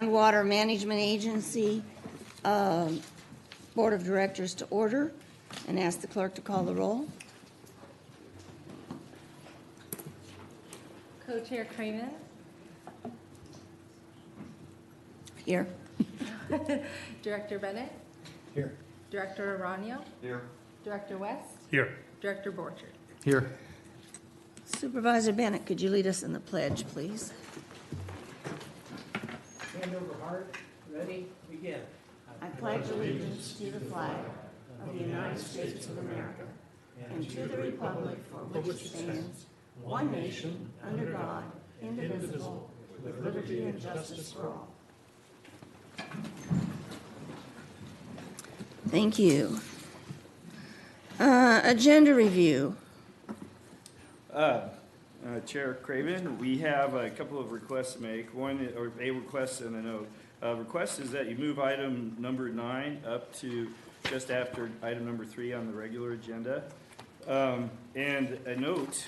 Water Management Agency Board of Directors to order and ask the clerk to call the roll. Co-Chair Craven. Here. Director Bennett. Here. Director Arano. Here. Director West. Here. Director Borchard. Here. Supervisor Bennett, could you lead us in the pledge, please? Hand over heart, ready, begin. I pledge allegiance to the flag of the United States of America and to the republic for which it stands, one nation, under God, indivisible, with liberty and justice for all. Thank you. Agenda review. Chair Craven, we have a couple of requests to make. One, or a request and a note. Request is that you move item number 9 up to just after item number 3 on the regular agenda. And a note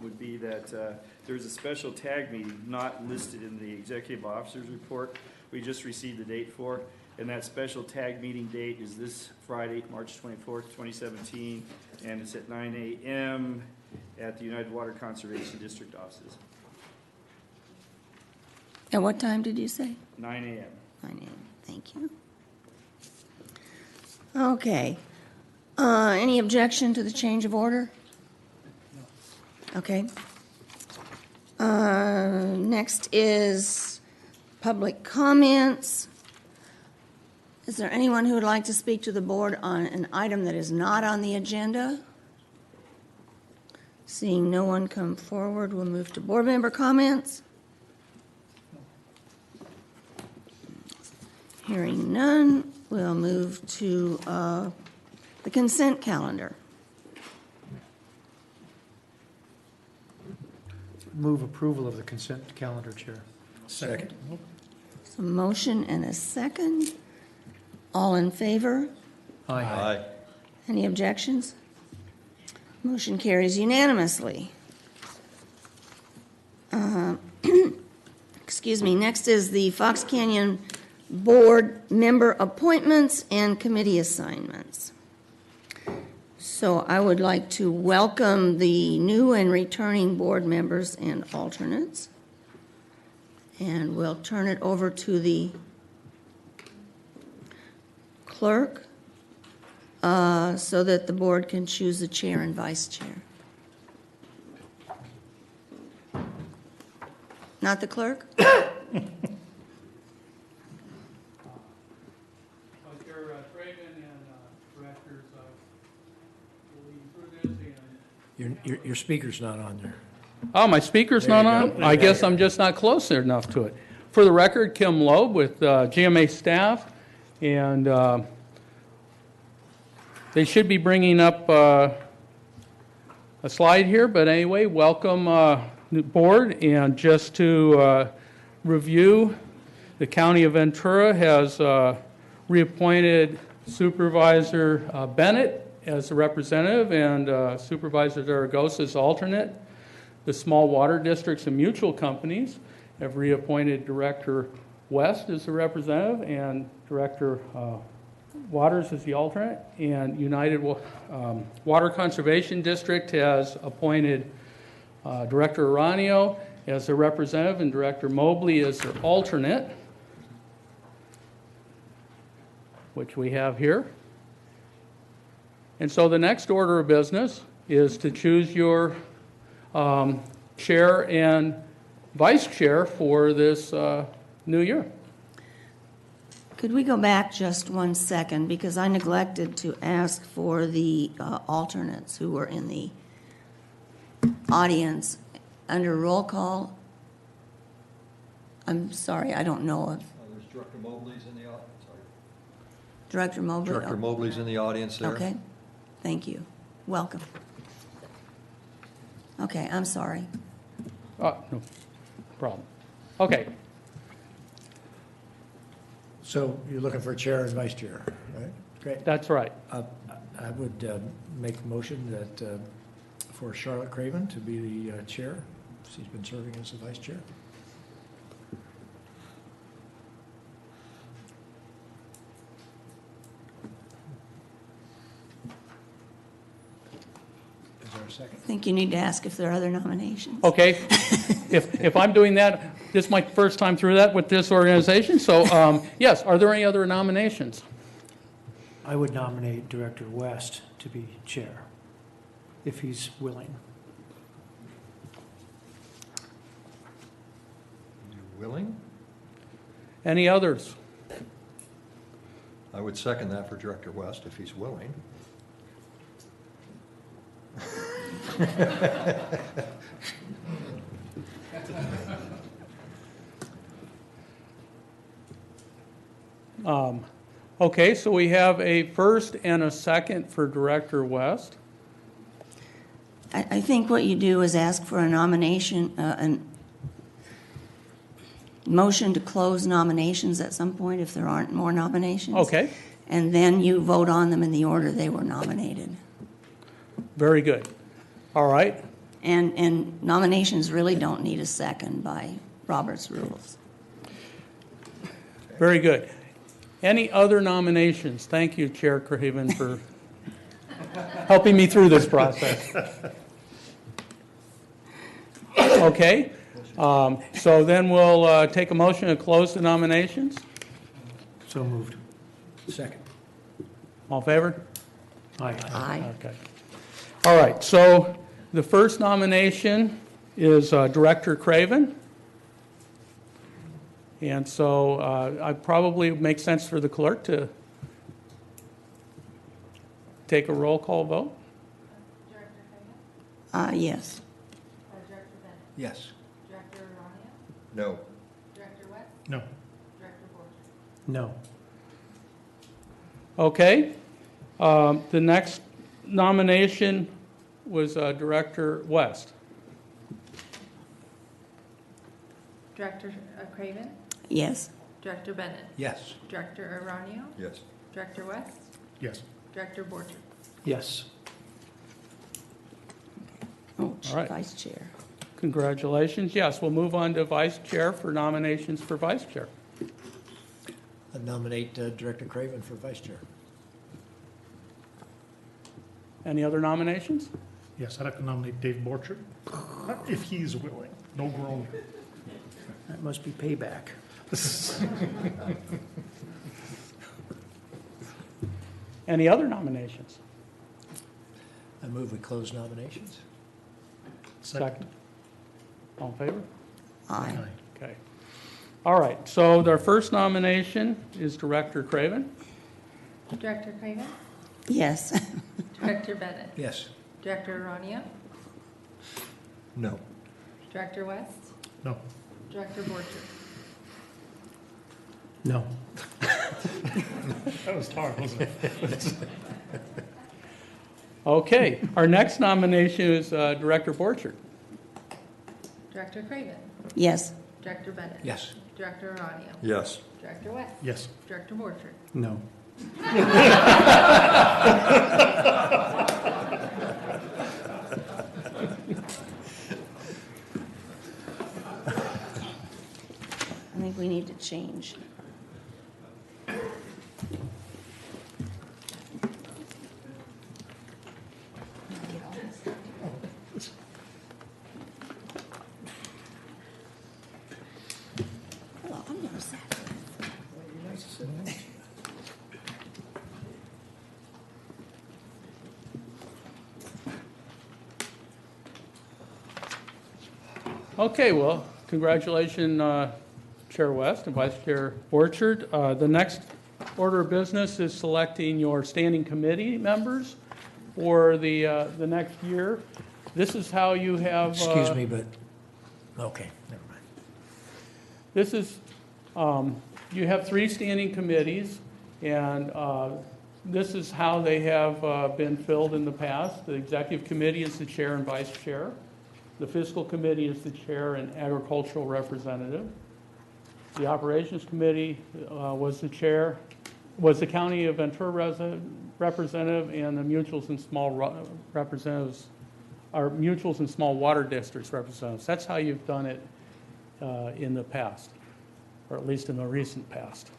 would be that there's a special TAG meeting not listed in the executive officer's report. We just received the date for, and that special TAG meeting date is this Friday, March 24th, 2017, and it's at 9 a.m. at the United Water Conservation District offices. At what time did you say? 9 a.m. 9 a.m. Thank you. Okay. Any objection to the change of order? No. Okay. Next is public comments. Is there anyone who would like to speak to the board on an item that is not on the agenda? Seeing no one come forward, we'll move to board member comments. Hearing none, we'll move to the consent calendar. Move approval of the consent calendar, Chair. Second. So motion and a second. All in favor? Aye. Aye. Any objections? Motion carries unanimously. Excuse me. Next is the Fox Canyon Board member appointments and committee assignments. So I would like to welcome the new and returning board members and alternates. And we'll turn it over to the clerk so that the board can choose the chair and vice chair. Not the clerk? Chair Craven and directors will lead through this. And Your speaker's not on there. oh, my speaker's not on? I guess I'm just not close enough to it. For the record, Kim Loeb with GMA staff, and they should be bringing up a slide here, but anyway, welcome board, and just to review, the County of Ventura has reappointed Supervisor Bennett as the representative and Supervisor Zaragoza as alternate. The small water districts and mutual companies have reappointed Director West as the representative and Director Waters as the alternate. And United Water Conservation District has appointed Director Arano as the representative and Director Mobley as the alternate, which we have here. And so the next order of business is to choose your chair and vice chair for this new year. Could we go back just 1 second, because I neglected to ask for the alternates who were in the audience under roll call. I'm sorry, I don't know of. There's Director Mobley's in the audience. Director Mobley? Director Mobley's in the audience there. Okay, thank you. Welcome. Okay, I'm sorry. No problem. Okay. So you're looking for chair and vice chair, right? Great. That's right. I would make a motion that for Charlotte Craven to be the chair. She's been serving as the vice chair. a second? I think you need to ask if there are other nominations. Okay, if I'm doing that, this is my first time through that with this organization, so, yes, are there any other nominations? I would nominate Director West to be chair, if he's willing. You willing? Any others? I would second that for Director West if he's willing. Okay, so we have a first and a second for Director West. I think what you do is ask for a nomination, a motion to close nominations at some point if there aren't more nominations. Okay, And then you vote on them in the order they were nominated. very good. All right, And nominations really don't need a second by Robert's rules. very good. Any other nominations? Thank you, Chair Craven, for helping me through this process. Okay, so then we'll take a motion to close the nominations. So moved. Second. All in favor? Aye. Aye. Okay. All right, so the first nomination is Director Craven. And so I probably make sense for the clerk to take a roll call vote. Director Craven? Yes. Director Bennett? Yes. Director Arania? No. Director West? No. Director Borchert? No. Okay. The next nomination was Director West. Director Craven? Yes. Director Bennett? Yes. Director Arania? Yes. Director West? Yes. Director Borchert? Yes. Oh, All right. Vice Chair. Congratulations. Yes, we'll move on to Vice Chair for nominations for Vice Chair. I nominate Director Craven for Vice Chair. Any other nominations? Yes, I'd like to nominate Dave Borchert, if he's willing. No groan. That must be payback. Any other nominations? I move we close nominations. Second. All in favor? Aye. Okay. All right, so our first nomination is Director Craven. Director Craven? Yes. Director Bennett? Yes. Director Arania? No. Director West? No. Director Borchert? No. That was hard, wasn't it? Okay, our next nomination is Director Borchert. Director Craven? Yes. Director Bennett? Yes. Director Arania? Yes. Director West? Yes. Director Borchert? No. I think we need to change. Hello, I'm gonna say. Okay, well, congratulations, Chair West and Vice Chair Borchert. The next order of business is selecting your standing committee members for the next year. This is how you have. Excuse me, but, okay, never mind. This is, you have 3 standing committees, and this is how they have been filled in the past. The executive committee is the chair and vice chair. The fiscal committee is the chair and agricultural representative. The operations committee was the chair, was the county of Ventura representative, and the mutuals and small representatives, or mutuals and small water districts representatives. That's how you've done it in the past, or at least in the recent past.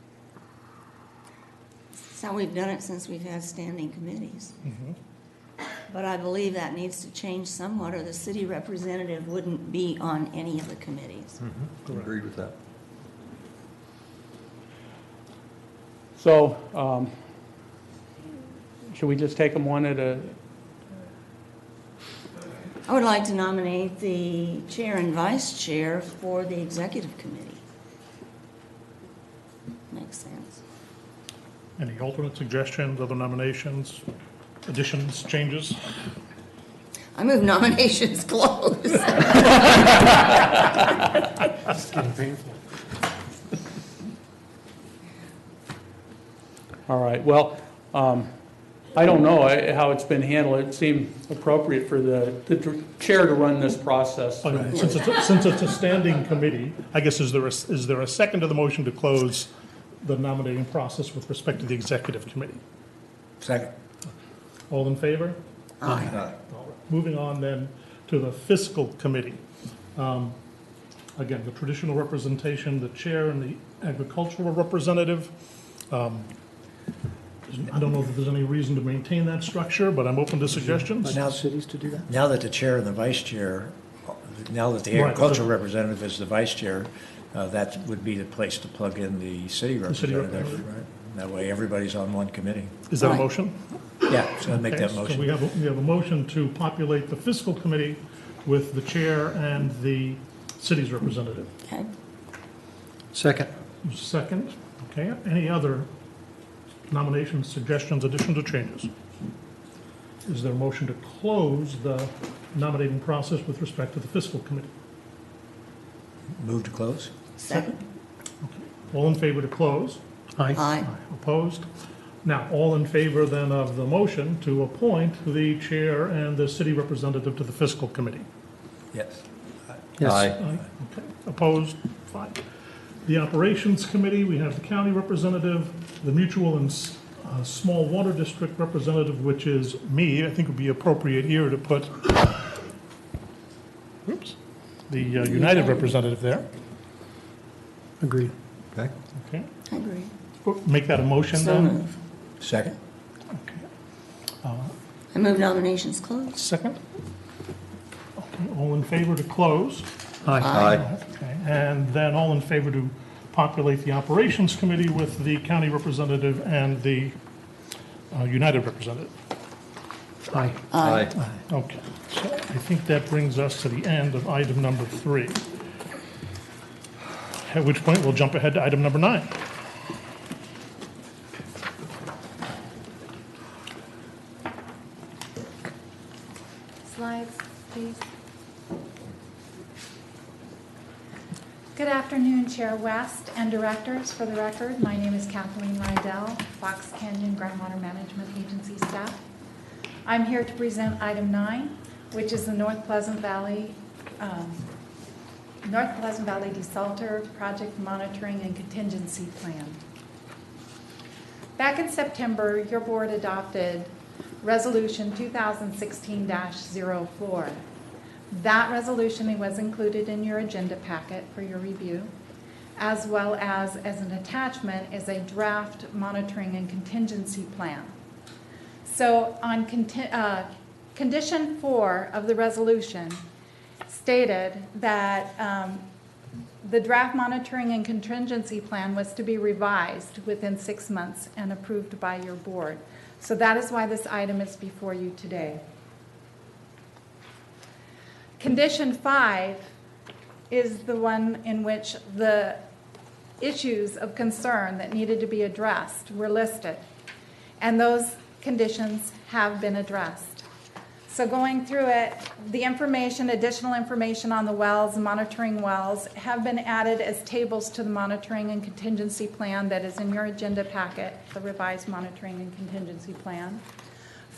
That's how we've done it since we've had standing committees. But I believe that needs to change somewhat, or the city representative wouldn't be on any of the committees. Agreed with that. So, should we just take them one at a, I would like to nominate the chair and vice chair for the executive committee. Makes sense. Any alternate suggestions, other nominations, additions, changes? I move nominations closed. It's getting painful. all right, well, I don't know how it's been handled. It seemed appropriate for the chair to run this process. Okay, since it's a standing committee, I guess, is there a second to the motion to close the nominating process with respect to the executive committee? Second. All in favor? Aye. All right. Moving on then to the fiscal committee. Again, the traditional representation, the chair and the agricultural representative. I don't know if there's any reason to maintain that structure, but I'm open to suggestions. But now cities to do that? Now that the chair and the vice chair, now that the Right. agricultural representative is the vice chair, that would be the place to plug in the city The city representative. representative. Right? That way, everybody's on one committee. Is that a Right. motion? Yeah, so I'll make Okay, that So we motion. have a motion to populate the fiscal committee with the chair and the city's representative. Okay. Second. Second, okay, any other nominations, suggestions, additions, or changes? Is there a motion to close the nominating process with respect to the fiscal committee? Move to close? Second. All in favor to close? Aye. Opposed? Now, all in favor then of the motion to appoint the chair and the city representative to the fiscal committee? Yes. Yes. Aye. Okay, opposed? Fine. The operations committee, we have the county representative, the mutual and small water district representative, which is me. I think it would be appropriate here to put, the United representative there. Agreed. Okay. Okay, I agree. make that a motion So then. move. Second? Okay. I move nominations closed. Second? Okay, all in favor to close? Aye. Okay, and then all in favor to populate the operations committee with the county representative and the United representative? Aye. Aye. Okay, so I think that brings us to the end of item number 3. At which point we'll jump ahead to item number 9. Slides, please. Good afternoon, Chair West and directors. For the record, my name is Kathleen Rydell, Fox Canyon Groundwater Management Agency staff. I'm here to present item 9, which is the North Pleasant Valley Desalter Project Monitoring and Contingency Plan. Back in September, your board adopted Resolution 2016-04. That resolution was included in your agenda packet for your review, as well as an attachment is a draft monitoring and contingency plan. So on condition 4 of the resolution stated that the draft monitoring and contingency plan was to be revised within 6 months and approved by your board. So that is why this item is before you today. Condition 5 is the one in which the issues of concern that needed to be addressed were listed, and those conditions have been addressed. So going through it, the information, additional information on the wells, monitoring wells, have been added as tables to the monitoring and contingency plan that is in your agenda packet, the revised monitoring and contingency plan.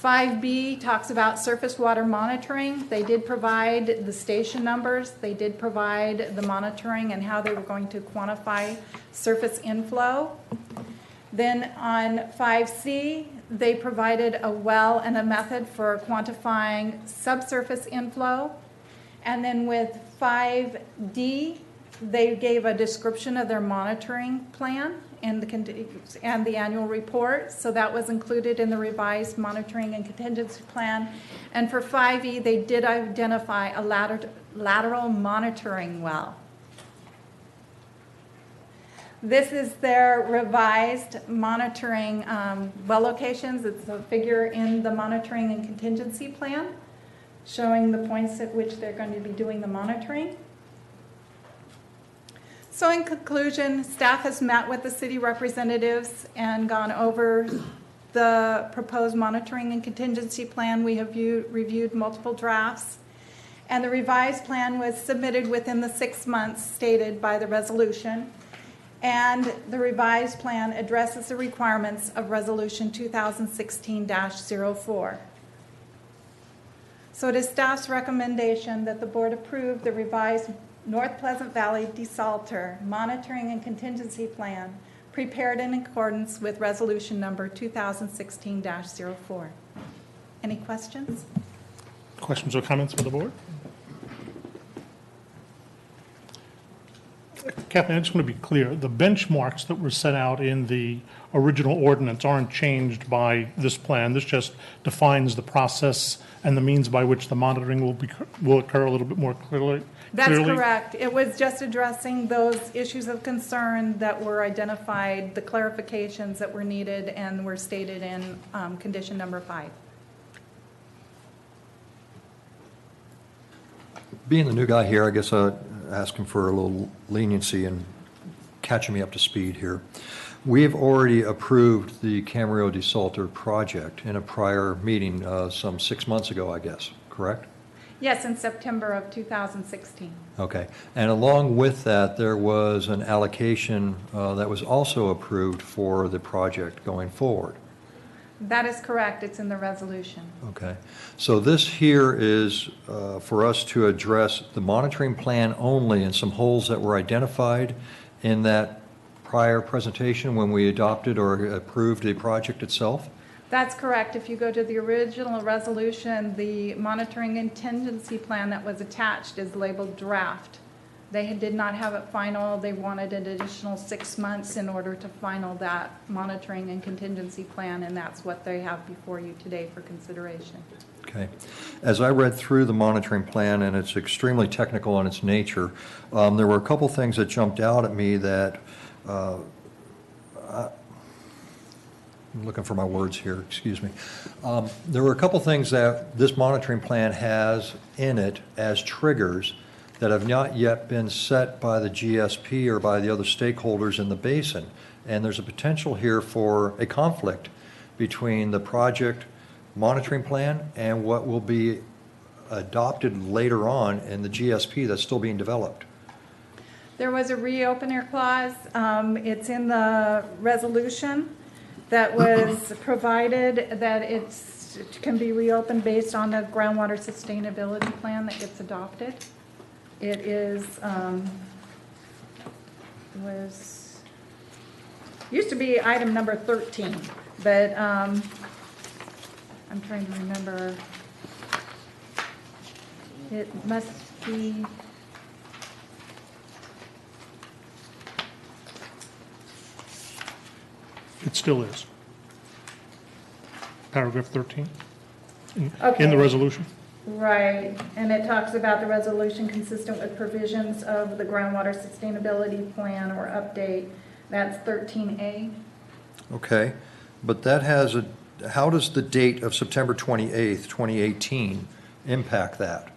5B talks about surface water monitoring. They did provide the station numbers. They did provide the monitoring and how they were going to quantify surface inflow. Then on 5C, they provided a well and a method for quantifying subsurface inflow. And then with 5D, they gave a description of their monitoring plan and the annual report, so that was included in the revised monitoring and contingency plan. And for 5E, they did identify a lateral monitoring well. This is their revised monitoring well locations. It's a figure in the monitoring and contingency plan showing the points at which they're going to be doing the monitoring. So in conclusion, staff has met with the city representatives and gone over the proposed monitoring and contingency plan. We have reviewed multiple drafts, and the revised plan was submitted within the 6 months stated by the resolution. And the revised plan addresses the requirements of Resolution 2016-04. So it is staff's recommendation that the board approve the revised North Pleasant Valley Desalter Monitoring and Contingency Plan prepared in accordance with Resolution number 2016-04. Any questions? Questions or comments from the board? Kathleen, I just want to be clear. The benchmarks that were set out in the original ordinance aren't changed by this plan. This just defines the process and the means by which the monitoring will occur a little bit more clearly. That's correct. It was just addressing those issues of concern that were identified, the clarifications that were needed and were stated in condition number 5. Being the new guy here, I guess I'd ask him for a little leniency and catching me up to speed here. We have already approved the Camarillo Desalter project in a prior meeting some 6 months ago, I guess, correct? Yes, in September of 2016. Okay. And along with that, there was an allocation that was also approved for the project going forward. That is correct. It's in the resolution. Okay. So this here is for us to address the monitoring plan only and some holes that were identified in that prior presentation when we adopted or approved the project itself? That's correct. If you go to the original resolution, the monitoring and contingency plan that was attached is labeled draft. They did not have it final. They wanted an additional 6 months in order to final that monitoring and contingency plan, and that's what they have before you today for consideration. Okay. As I read through the monitoring plan, and it's extremely technical in its nature, there were a couple things that jumped out at me that I'm looking for my words here, excuse me. There were a couple things that this monitoring plan has in it as triggers that have not yet been set by the GSP or by the other stakeholders in the basin. And there's a potential here for a conflict between the project monitoring plan and what will be adopted later on in the GSP that's still being developed. There was a reopener clause. It's in the resolution that was provided that it can be reopened based on the groundwater sustainability plan that gets adopted. It is, used to be item number 13, but I'm trying to remember. It must be, It still is. Paragraph 13 in Okay. the resolution. right, and it talks about the resolution consistent with provisions of the groundwater sustainability plan or update. That's 13A. Okay, but that has a, how does the date of September 28th, 2018 impact that?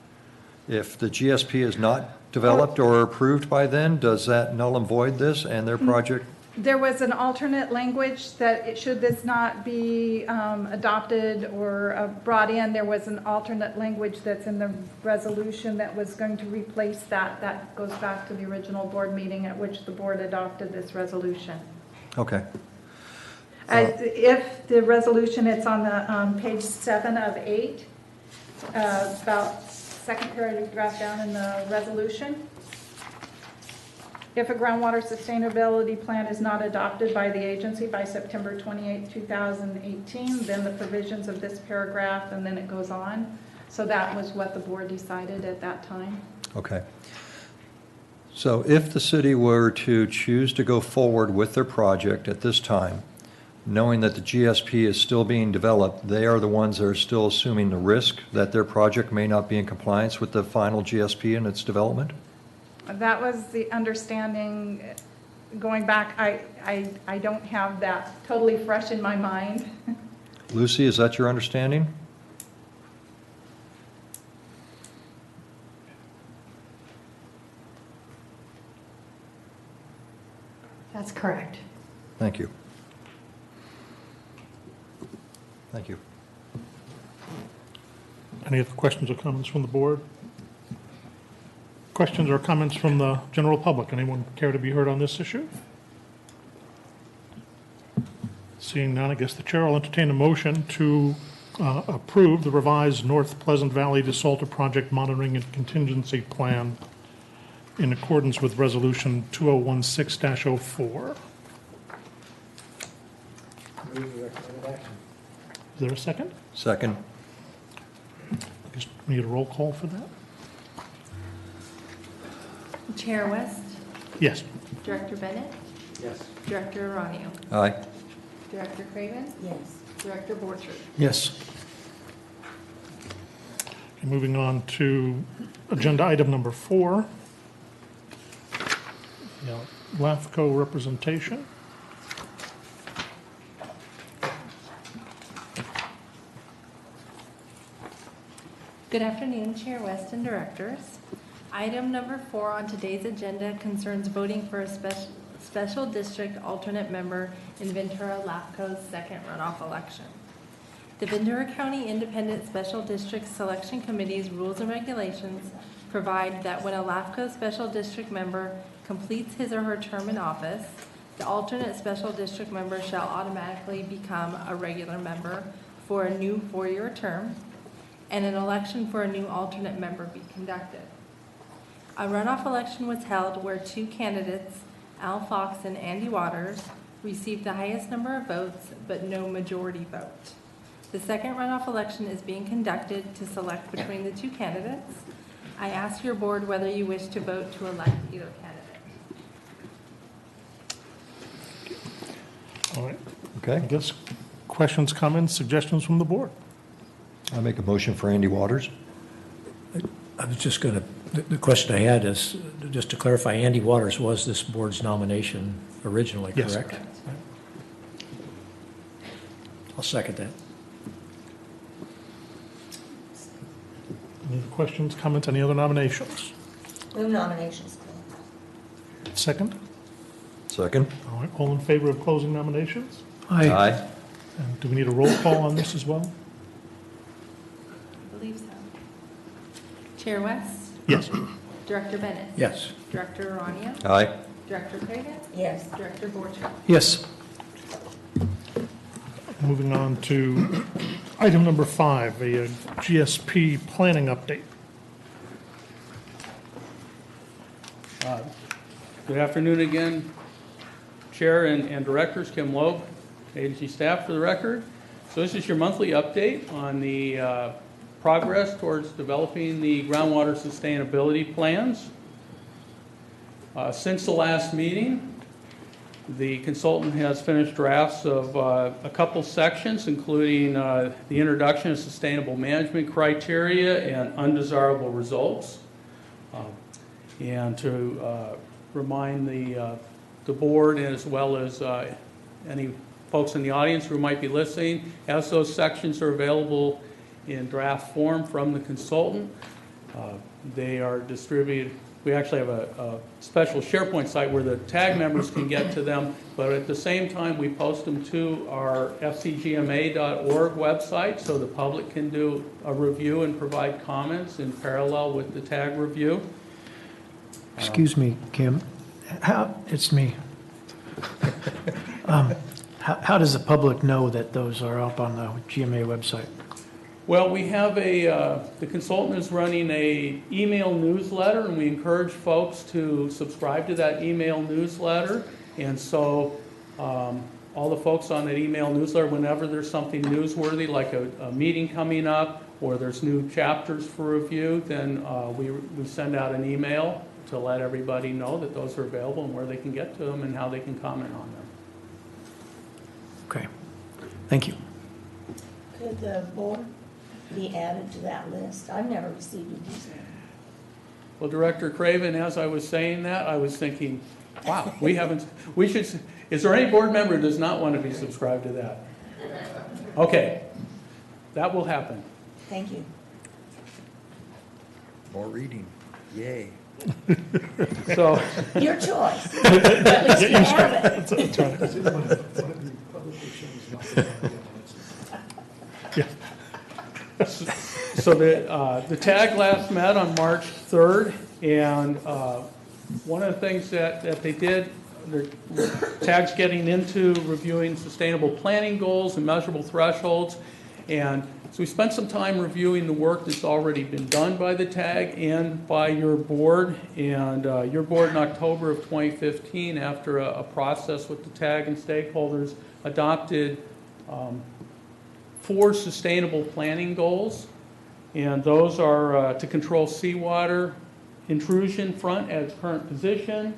If the GSP is not developed or approved by then, does that null and void this and their project? There was an alternate language that should this not be adopted or brought in, there was an alternate language that's in the resolution that was going to replace that. That goes back to the original board meeting at which the board adopted this resolution. Okay. If the resolution, it's on the page 7 of 8, about second paragraph down in the resolution. If a groundwater sustainability plan is not adopted by the agency by September 28, 2018, then the provisions of this paragraph, and then it goes on. So that was what the board decided at that time. Okay. So if the city were to choose to go forward with their project at this time, knowing that the GSP is still being developed, they are the ones that are still assuming the risk that their project may not be in compliance with the final GSP in its development? That was the understanding going back. I don't have that totally fresh in my mind. Lucy, is that your understanding? That's correct. Thank you. Thank you. Any other questions or comments from the board? Questions or comments from the general public? Anyone care to be heard on this issue? Seeing none, I guess the chair will entertain a motion to approve the revised North Pleasant Valley DeSalter Project Monitoring and Contingency Plan in accordance with Resolution 2016-04. Move the recommended action. Is there a second? Second. I guess we need a roll call for that? Chair West, Yes. Director Bennett, Yes. Director Aranio, Aye. Director Craven, Yes. Director Borchert. Yes. Okay, moving on to agenda item number 4. LAFCO representation. Good afternoon, Chair West and Directors. Item number 4 on today's agenda concerns voting for a special district alternate member in Ventura LAFCO's second runoff election. The Ventura County Independent Special District Selection Committee's rules and regulations provide that when a LAFCO special district member completes his or her term in office, the alternate special district member shall automatically become a regular member for a new 4-year term, and an election for a new alternate member be conducted. A runoff election was held where 2 candidates, Al Fox and Andy Waters, received the highest number of votes, but no majority vote. The second runoff election is being conducted to select between the 2 candidates. I ask your board whether you wish to vote to elect either candidate. All right. I Okay. guess questions, comments, suggestions from the board? I make a motion for Andy Waters. I was just going to, the question I had is, just to clarify, Andy Waters was this board's nomination originally, Yes. correct? I'll second that. Any other questions, comments, any other nominations? Move nominations. Second? Second. All right, all in favor of closing nominations? Aye. And do we need a roll call on this as well? I believe so. Chair West, Yes. Director Bennett, Yes. Director Aranio, Aye. Director Craven, Yes. Director Borchert. Yes. Moving on to item number 5, a GSP planning update. Good afternoon again, Chair and Directors, Kim Loeb, agency staff for the record. So this is your monthly update on the progress towards developing the groundwater sustainability plans. Since the last meeting, the consultant has finished drafts of a couple sections, including the introduction of sustainable management criteria and undesirable results. And to remind the board, as well as any folks in the audience who might be listening, as those sections are available in draft form from the consultant, they are distributed. We actually have a special SharePoint site where the TAG members can get to them, but at the same time, we post them to our FCGMA.org website so the public can do a review and provide comments in parallel with the TAG review. Excuse me, Kim. It's me. How does the public know that those are up on the GMA website? Well, we have the consultant is running a email newsletter, and we encourage folks to subscribe to that email newsletter. And so all the folks on that email newsletter, whenever there's something newsworthy, like a meeting coming up, or there's new chapters for review, then we send out an email to let everybody know that those are available and where they can get to them and how they can comment on them. Okay, thank you. Could the board be added to that list? I've never received a email. Well, Director Craven, as I was saying that, I was thinking, wow, is there any board member who does not want to be subscribed to that? Okay, that will happen. Thank you. More reading, yay. So, Your choice. At least you have it. so the TAG last met on March 3rd, and one of the things that they did, TAG's getting into reviewing sustainable planning goals and measurable thresholds, and so we spent some time reviewing the work that's already been done by the TAG and by your board, and your board in October of 2015, after a process with the TAG and stakeholders, adopted 4 sustainable planning goals, and those are to control seawater intrusion front at its current position,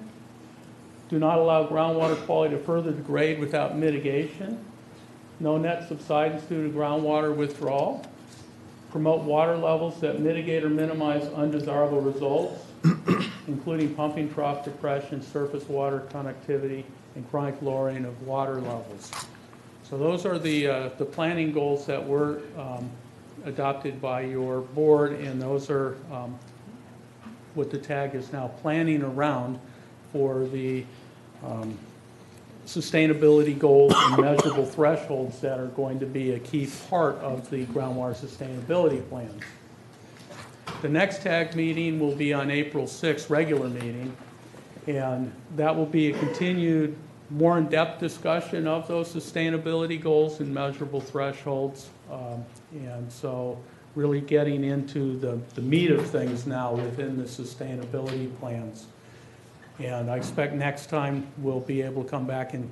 do not allow groundwater quality to further degrade without mitigation, no net subsidence due to groundwater withdrawal, promote water levels that mitigate or minimize undesirable results, including pumping trough depression, surface water connectivity, and chronic lowering of water levels. So those are the planning goals that were adopted by your board, and those are what the TAG is now planning around for the sustainability goals and measurable thresholds that are going to be a key part of the groundwater sustainability plan. The next TAG meeting will be on April 6th, regular meeting, and that will be a continued, more in-depth discussion of those sustainability goals and measurable thresholds. And so really getting into the meat of things now within the sustainability plans. And I expect next time we'll be able to come back and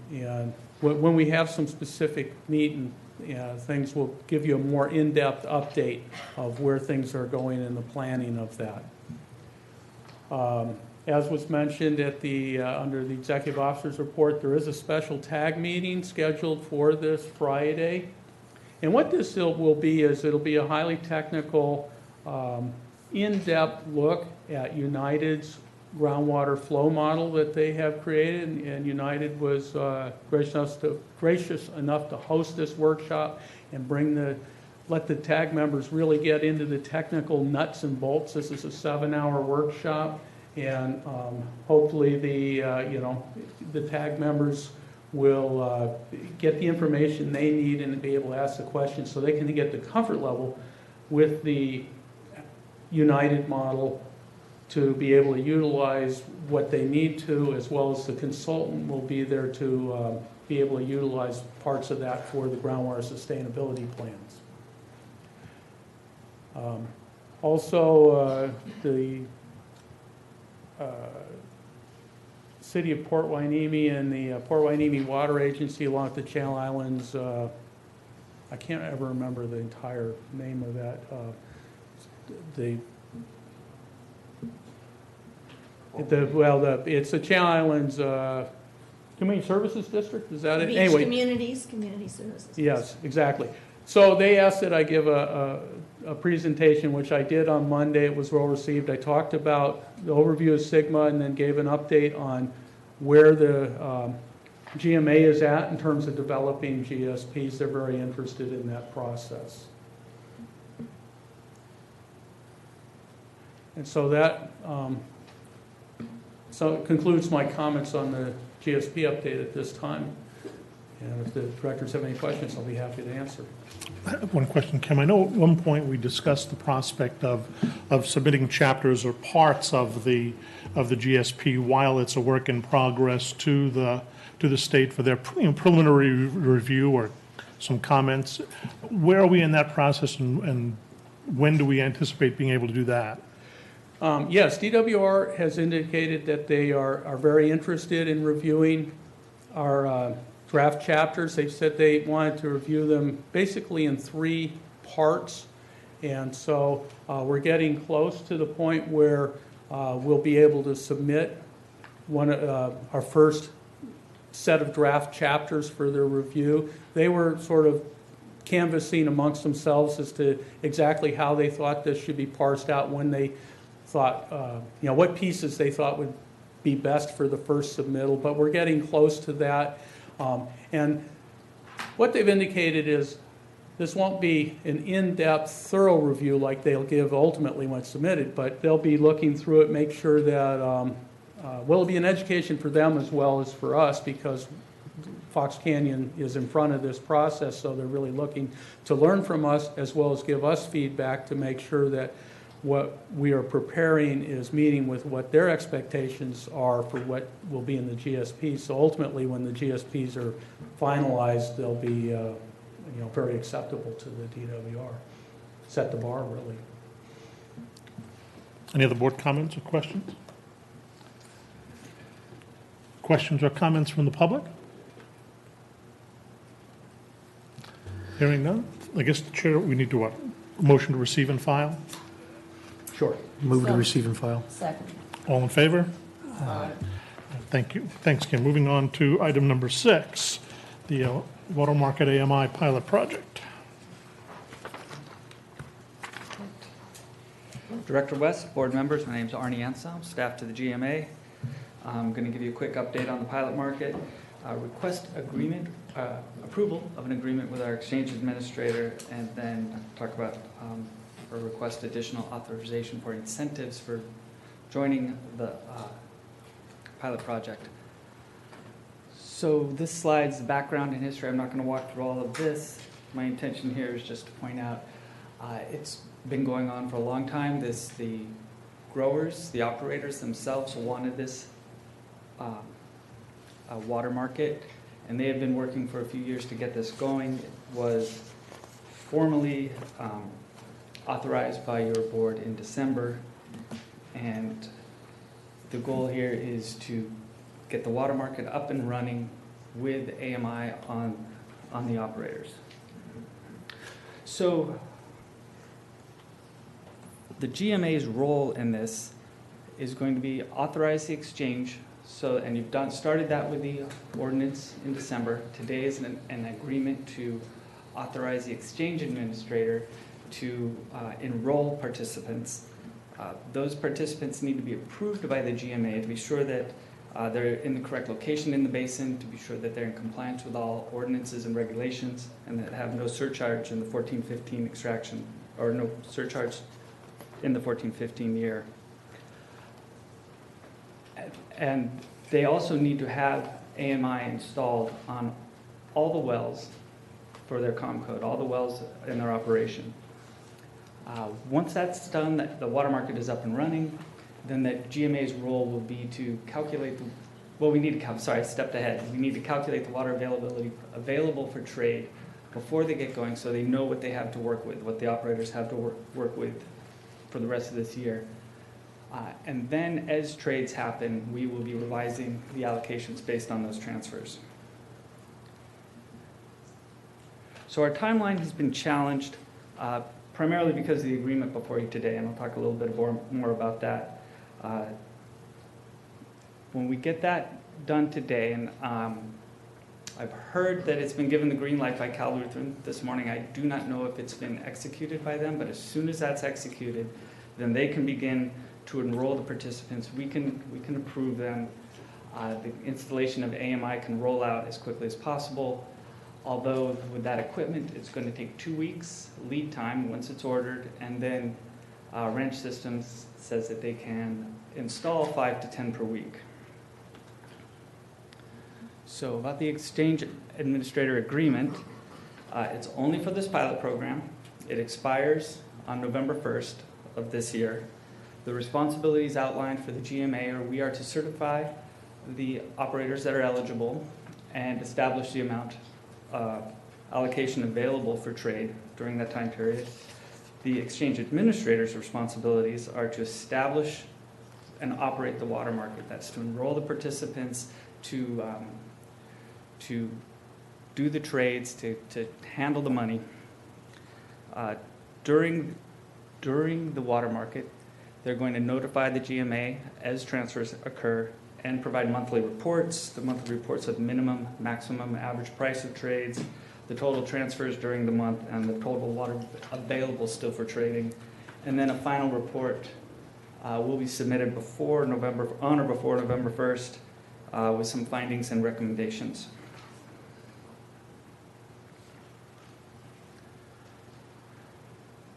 when we have some specific meat and things, we'll give you a more in-depth update of where things are going in the planning of that. As was mentioned at under the Executive Officer's Report, there is a special TAG meeting scheduled for this Friday. And what this will be is it'll be a highly technical, in-depth look at United's groundwater flow model that they have created, and United was gracious enough to host this workshop and let the TAG members really get into the technical nuts and bolts. This is a 7-hour workshop, and hopefully the TAG members will get the information they need and be able to ask the questions so they can get the comfort level with the United model to be able to utilize what they need to, as well as the consultant will be there to be able to utilize parts of that for the groundwater sustainability plans. Also, the City of Port Hueneme and the Port Hueneme Water Agency, along with the Channel Islands, I can't ever remember the entire name of that. It's the Channel Islands Community Services District, is that it? Beach Anyway, community services. yes, exactly. So they asked that I give a presentation, which I did on Monday. It was well received. I talked about the overview of SIGMA and then gave an update on where the GMA is at in terms of developing GSPs. They're very interested in that process. And so that it concludes my comments on the GSP update at this time. And if the directors have any questions, I'll be happy to answer. I have one question, Kim. I know at one point we discussed the prospect of submitting chapters or parts of the GSP while it's a work in progress to the state for their preliminary review or some comments. Where are we in that process, and when do we anticipate being able to do that? Yes, DWR has indicated that they are very interested in reviewing our draft chapters. They've said they wanted to review them basically in 3 parts. And so we're getting close to the point where we'll be able to submit our first set of draft chapters for their review. They were sort of canvassing amongst themselves as to exactly how they thought this should be parsed out, when they thought, what pieces they thought would be best for the first submittal, but we're getting close to that. And what they've indicated is this won't be an in-depth, thorough review like they'll give ultimately when it's submitted, but they'll be looking through it, make sure that, it'll be an education for them as well as for us, because Fox Canyon is in front of this process, so they're really looking to learn from us as well as give us feedback to make sure that what we are preparing is meeting with what their expectations are for what will be in the GSP. So ultimately, when the GSPs are finalized, they'll be very acceptable to the DWR. Set the bar, really. Any other board comments or questions? Questions or comments from the public? Hearing none, I guess, the chair, we need to what? Motion to receive and file? Sure. Move to So- receive and file. Second. All in favor? Thank you. Thanks, Kim. Moving on to item number 6, the Water Market AMI pilot project. Director West, board members, my name is Arnie Anselm, staff to the GMA. I'm going to give you a quick update on the pilot market. Request agreement, approval of an agreement with our exchange administrator, and then talk about or request additional authorization for incentives for joining the pilot project. So this slide's the background and history. I'm not going to walk through all of this. My intention here is just to point out it's been going on for a long time. The growers, the operators themselves wanted this water market, and they have been working for a few years to get this going. It was formally authorized by your board in December, and the goal here is to get the water market up and running with AMI on the operators. So the GMA's role in this is going to be authorize the exchange. So, and you've started that with the ordinance in December. Today is an agreement to authorize the exchange administrator to enroll participants. Those participants need to be approved by the GMA to be sure that they're in the correct location in the basin, to be sure that they're in compliance with all ordinances and regulations, and that have no surcharge in the 14-15 extraction, or no surcharge in the 14-15 year. And they also need to have AMI installed on all the wells for their COM code, all the wells in their operation. Once that's done, that the water market is up and running, then the GMA's role will be to calculate we need to calculate the water available for trade before they get going, so they know what they have to work with, what the operators have to work with for the rest of this year. And then as trades happen, we will be revising the allocations based on those transfers. So our timeline has been challenged primarily because of the agreement before you today, and I'll talk a little bit more about that. When we get that done today, and I've heard that it's been given the green light by Cal Lutheran this morning. I do not know if it's been executed by them, but as soon as that's executed, then they can begin to enroll the participants. We can approve them. The installation of AMI can roll out as quickly as possible. Although with that equipment, it's going to take 2 weeks lead time once it's ordered, and then Wrench Systems says that they can install 5 to 10 per week. So about the exchange administrator agreement, it's only for this pilot program. It expires on November 1st of this year. The responsibilities outlined for the GMA are we are to certify the operators that are eligible and establish the amount allocation available for trade during that time period. The exchange administrator's responsibilities are to establish and operate the water market. That's to enroll the participants, to do the trades, to handle the money. During the water market, They're going to notify the GMA as transfers occur and provide monthly reports. The monthly reports of minimum, maximum, average price of trades, the total transfers during the month, and the total water available still for trading. And then a final report will be submitted on or before November 1st with some findings and recommendations.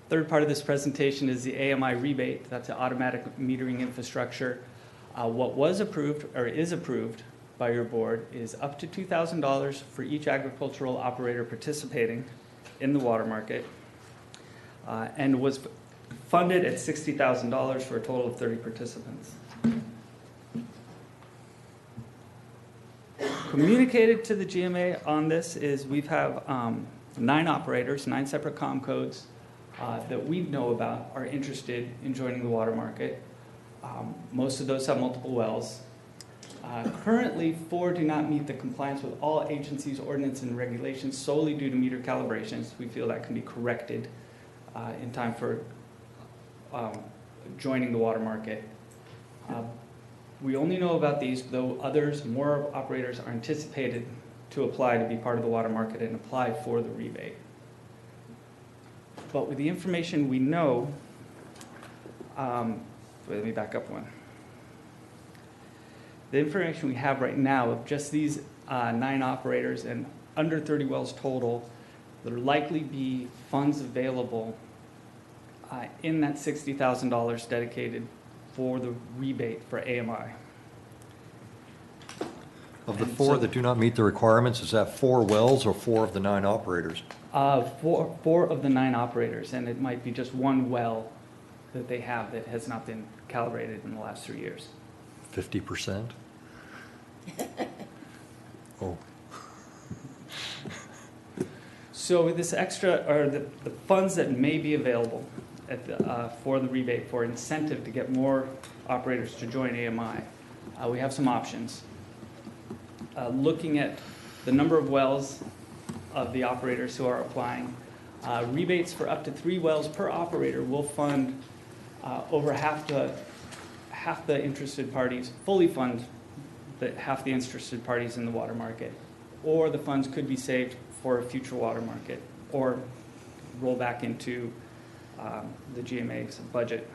Third part of this presentation is the AMI rebate. That's the automatic metering infrastructure. What was approved or is approved by your board is up to $2,000 for each agricultural operator participating in the water market, and was funded at $60,000 for a total of 30 participants. Communicated to the GMA on this is we have 9 operators, 9 separate comm codes that we know about are interested in joining the water market. Most of those have multiple wells. Currently, 4 do not meet the compliance with all agencies' ordinance and regulations solely due to meter calibrations. We feel that can be corrected in time for joining the water market. We only know about these, though more operators are anticipated to apply to be part of the water market and apply for the rebate. But with the information we know, let me back up one. The information we have right now of just these 9 operators and under 30 wells total, there'll likely be funds available in that $60,000 dedicated for the rebate for AMI. Of the 4 that do not meet the requirements, is that 4 wells or 4 of the 9 operators? 4 of the 9 operators, and it might be just 1 well that they have that has not been calibrated in the last 3 years. 50%? Oh. So with this extra, or the funds that may be available for the rebate, for incentive to get more operators to join AMI, we have some options. Looking at the number of wells of the operators who are applying, rebates for up to 3 wells per operator will fund over half the interested parties, fully fund half the interested parties in the water market, or the funds could be saved for a future water market or roll back into the GMA's budget.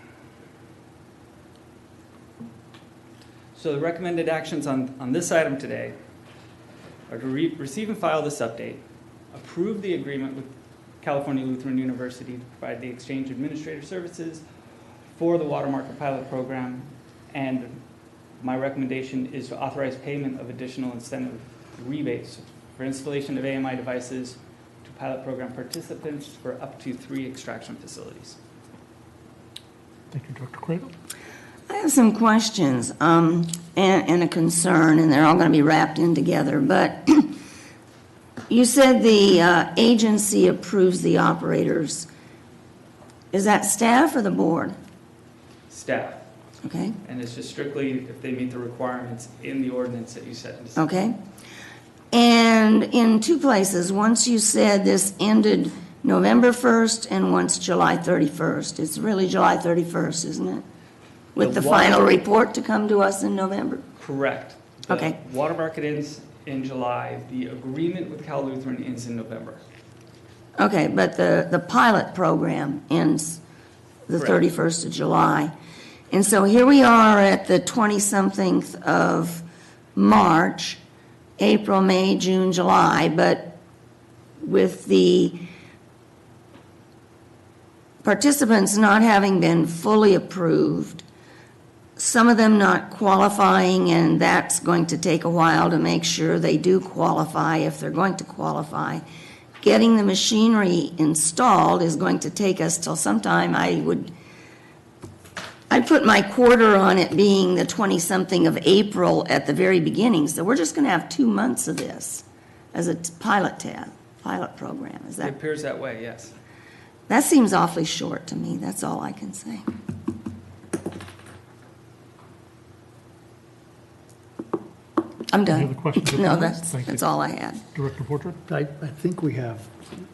So the recommended actions on this item today are to receive and file this update, approve the agreement with California Lutheran University to provide the exchange administrator services for the water market pilot program, and my recommendation is to authorize payment of additional incentive rebates for installation of AMI devices to pilot program participants for up to 3 extraction facilities. Thank you, Dr. Craven. I have some questions and a concern, and they're all going to be wrapped in together. But you said the agency approves the operators. Is that staff or the board? Staff. Okay. And it's just strictly if they meet the requirements in the ordinance that you set. Okay. And in 2 places, once you said this ended November 1st and once July 31st. It's really July 31st, isn't it? With the final report to come to us in November? Correct. Okay. The water market ends in July. The agreement with Cal Lutheran ends in November. Okay, but the pilot program ends the Correct. 31st of July. And so here we are at the 20-something of March, April, May, June, July, but with the participants not having been fully approved, some of them not qualifying, and that's going to take a while to make sure they do qualify if they're going to qualify. Getting the machinery installed is going to take us till sometime. I'd put my quarter on it being the 20-something of April at the very beginning. So we're just going to have 2 months of this as a pilot program. Is It that? appears that way, yes. That seems awfully short to me. That's all I can say. I'm done. Any other questions or No, comments? Thank you. that's all I had. Director Portrait? I think we have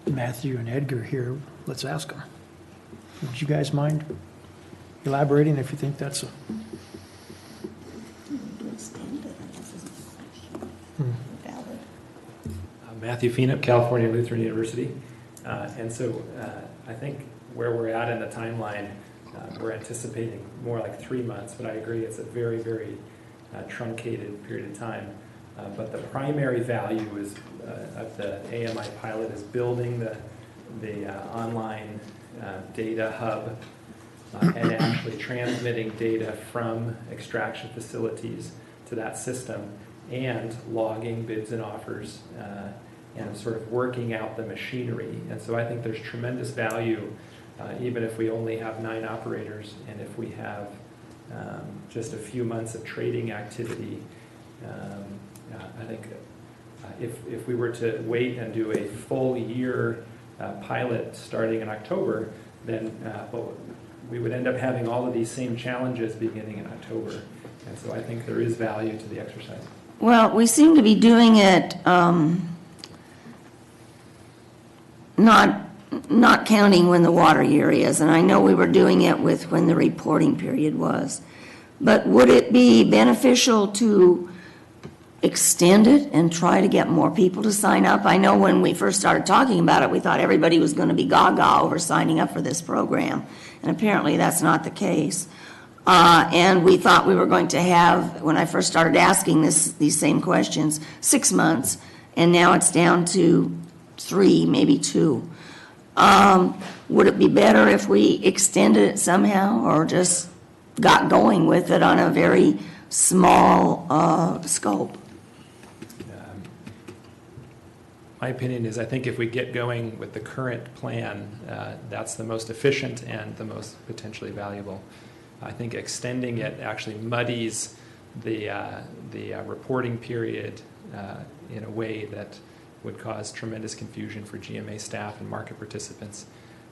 Matthew and Edgar here. Let's ask them. Would you guys mind? elaborating if you think that's a... Matthew Feenup, California Lutheran University. And so I think where we're at in the timeline, we're anticipating more like 3 months, but I agree it's a very, very truncated period of time. But the primary value is of the AMI pilot is building the online data hub and actually transmitting data from extraction facilities to that system and logging bids and offers and sort of working out the machinery. And so I think there's tremendous value, even if we only have 9 operators and if we have just a few months of trading activity. I think if we were to wait and do a full year pilot starting in October, then we would end up having all of these same challenges beginning in October. And so I think there is value to the exercise. Well, we seem to be doing it not counting when the water year is, and I know we were doing it with when the reporting period was. But would it be beneficial to extend it and try to get more people to sign up? I know when we first started talking about it, we thought everybody was going to be gaga over signing up for this program, and apparently that's not the case. And we thought we were going to have, when I first started asking these same questions, 6 months, and now it's down to 3, maybe 2. Would it be better if we extended it somehow or just got going with it on a very small scope? My opinion is I think if we get going with the current plan, that's the most efficient and the most potentially valuable. I think extending it actually muddies the reporting period in a way that would cause tremendous confusion for GMA staff and market participants.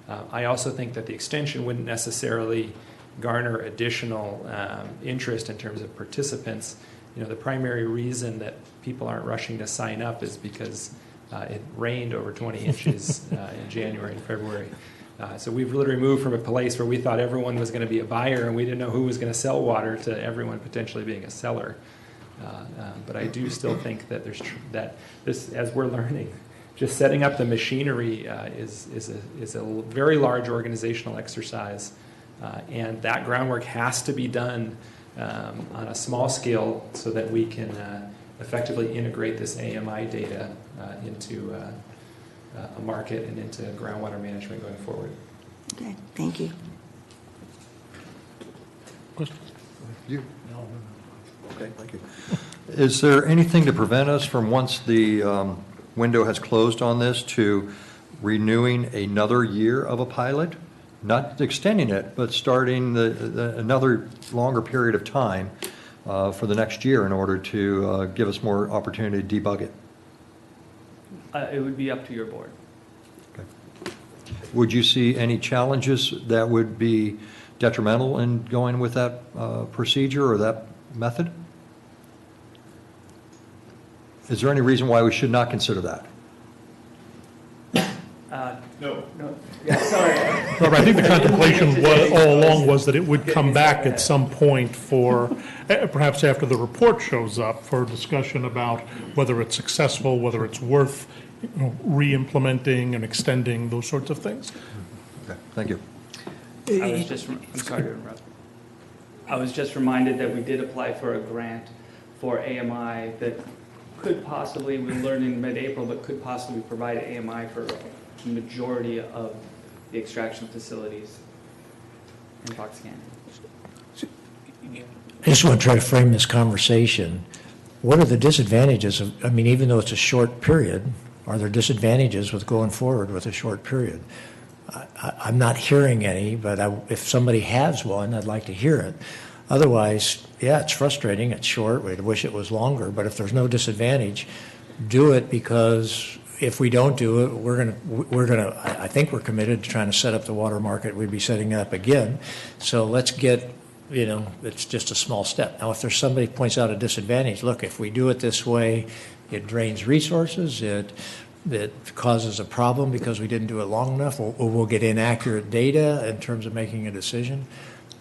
I also think that the extension wouldn't necessarily garner additional interest in terms of participants. The primary reason that people aren't rushing to sign up is because it rained over 20 inches in January and February. So we've literally moved from a place where we thought everyone was going to be a buyer and we didn't know who was going to sell water to everyone potentially being a seller. But I do still think that that this, as we're learning, just setting up the machinery is a very large organizational exercise, and that groundwork has to be done on a small scale so that we can effectively integrate this AMI data into a market and into groundwater management going forward. Okay, thank you. You? No. Okay, thank you. Is there anything to prevent us from, once the window has closed on this, to renewing another year of a pilot? Not extending it, but starting another longer period of time for the next year in order to give us more opportunity to debug it? It would be up to your board. Okay. Would you see any challenges that would be detrimental in going with that procedure or that method? Is there any reason why we should not consider that? No. Yeah, sorry. Robert, I think the contemplation all along was that it would come back at some point for, perhaps after the report shows up, for discussion about whether it's successful, whether it's worth re-implementing and extending, those sorts of things. Okay, thank you. I'm sorry to interrupt. I was just reminded that we did apply for a grant for AMI that could possibly, we learned in mid-April, but could possibly provide AMI for the majority of the extraction facilities in Fox Canyon. I just want to try to frame this conversation. What are the disadvantages of, even though it's a short period, are there disadvantages with going forward with a short period? I'm not hearing any, but if somebody has one, I'd like to hear it. Otherwise, yeah, it's frustrating, it's short, we'd wish it was longer, but if there's no disadvantage, do it, because if we don't do it, I think we're committed to trying to set up the water market we'd be setting it up again. So let's get, it's just a small step. Now, if there's somebody who points out a disadvantage, look, if we do it this way, it drains resources, it causes a problem because we didn't do it long enough, or we'll get inaccurate data in terms of making a decision.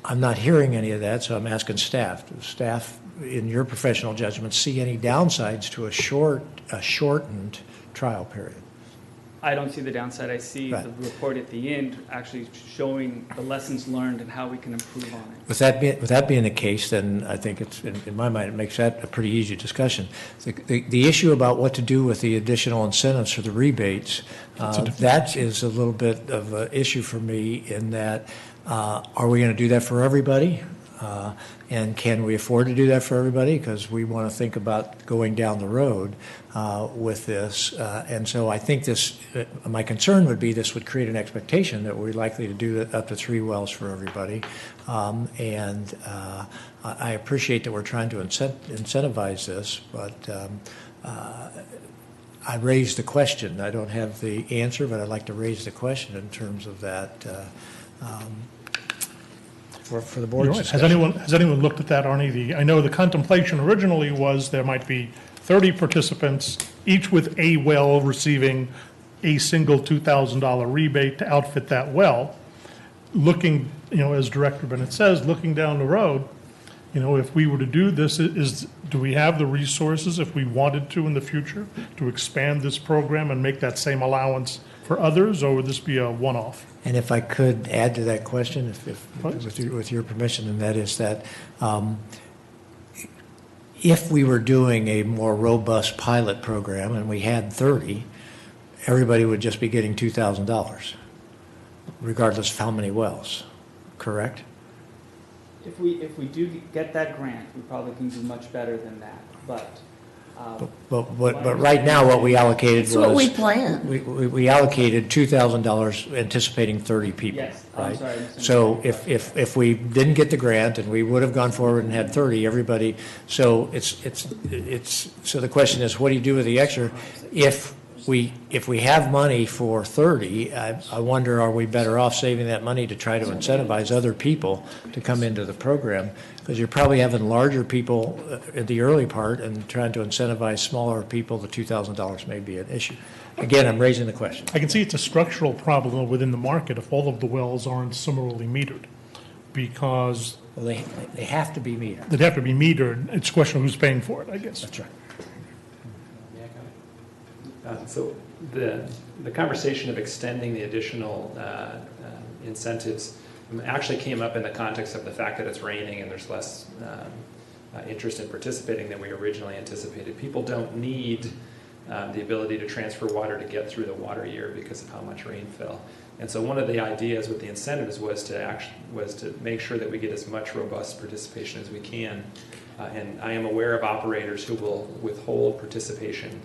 I'm not hearing any of that, so I'm asking staff. Does staff, in your professional judgment, see any downsides to a shortened trial period? I don't see the downside. I see Right. the report at the end actually showing the lessons learned and how we can improve on it. With that being the case, then I think it's, in my mind, it makes that a pretty easy discussion. The issue about what to do with the additional incentives for the rebates, that is a little bit of an issue for me in that, are we going to do that for everybody? And can we afford to do that for everybody? Because we want to think about going down the road with this. And so I think this, my concern would be this would create an expectation that we're likely to do up to 3 wells for everybody. And I appreciate that we're trying to incentivize this, but I raised the question. I don't have the answer, but I'd like to raise the question in terms of that for the board's discussion. Has anyone looked at that, Arnie? I know the contemplation originally was there might be 30 participants, each with a well receiving a single $2,000 rebate to outfit that well. Looking, as Director Bennett says, looking down the road, if we were to do this, do we have the resources, if we wanted to in the future, to expand this program and make that same allowance for others, or would this be a one-off? And if I could add to that question, with your permission, and that is that if we were doing a more robust pilot program and we had 30, everybody would just be getting $2,000, regardless of how many wells, correct? If we do get that grant, we probably can do much better than that, but. But right now, what we allocated was. That's what we planned. We allocated $2,000 anticipating 30 people. Yes, right? I'm sorry. So if we didn't get the grant and we would have gone forward and had 30, everybody, so so the question is, what do you do with the extra? If we have money for 30, I wonder, are we better off saving that money to try to incentivize other people to come into the program? Because you're probably having larger people at the early part and trying to incentivize smaller people, the $2,000 may be an issue. Again, I'm raising the question. I can see it's a structural problem within the market if all of the wells aren't similarly metered, because Well, they have to be metered. they'd have to be metered. It's a question of who's paying for it, I guess. That's right. So the conversation of extending the additional incentives actually came up in the context of the fact that it's raining and there's less interest in participating than we originally anticipated. People don't need the ability to transfer water to get through the water year because of how much rain fell. And so one of the ideas with the incentives was to make sure that we get as much robust participation as we can. And I am aware of operators who will withhold participation.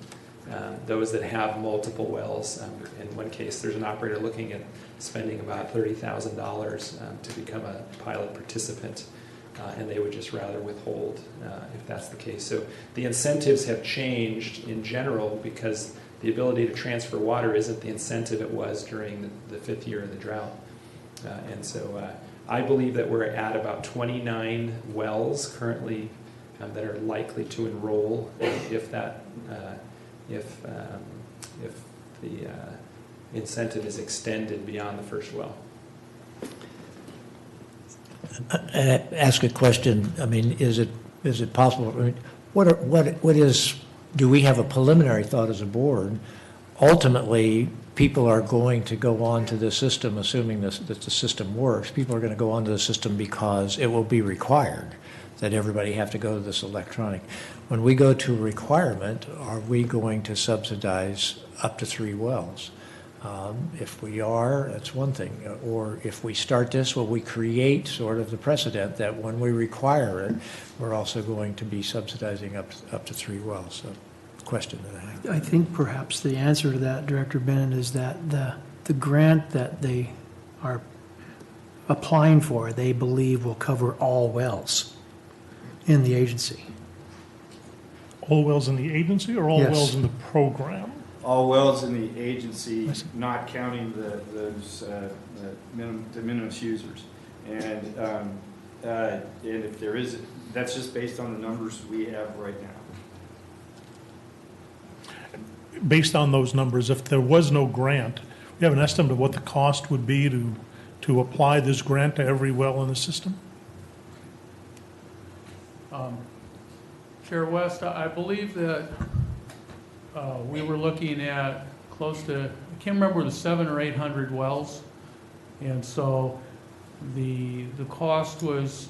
Those that have multiple wells. In one case, there's an operator looking at spending about $30,000 to become a pilot participant, and they would just rather withhold if that's the case. So the incentives have changed in general because the ability to transfer water isn't the incentive it was during the 5th year of the drought. And so I believe that we're at about 29 wells currently that are likely to enroll if the incentive is extended beyond the first well. Ask a question. I mean, is it possible? I mean, do we have a preliminary thought as a board? Ultimately, people are going to go on to the system, assuming that the system works. People are going to go onto the system because it will be required that everybody have to go to this electronic. When we go to a requirement, are we going to subsidize up to 3 wells? If we are, that's one thing. Or if we start this, will we create sort of the precedent that when we require it, we're also going to be subsidizing up to 3 wells? So, question that I have. I think perhaps the answer to that, Director Bennett, is that the grant that they are applying for, they believe will cover all wells in the agency. All wells in the agency or all Yes. wells in the program? All wells in the agency, not counting the de minimis users. And if there is, that's just based on the numbers we have right now. Based on those numbers, if there was no grant, we have an estimate of what the cost would be to apply this grant to every well in the system? Chair West, I believe that we were looking at close to, I can't remember, the 700 or 800 wells. And so the cost is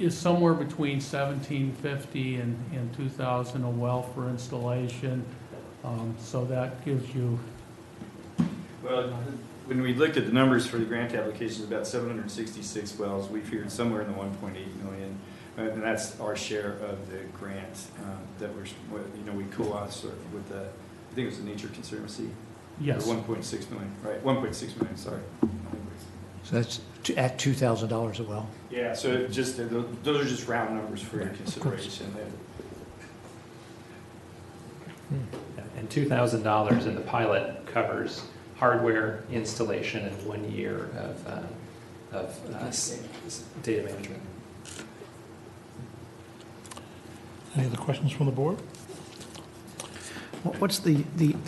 somewhere between $1,750 and $2,000 a well for installation. So that gives you. Well, when we looked at the numbers for the grant applications, about 766 wells, we figured somewhere in the 1.8 million. And that's our share of the grant that we co-author with the, I think it was the Nature Conservancy. Yes. For 1.6 million, right, 1.6 million, sorry. So that's at $2,000 a well? Yeah, so just, those are just round numbers for your consideration. And $2,000 in the pilot covers hardware installation and 1 year of data management. Any other questions from the board? What's the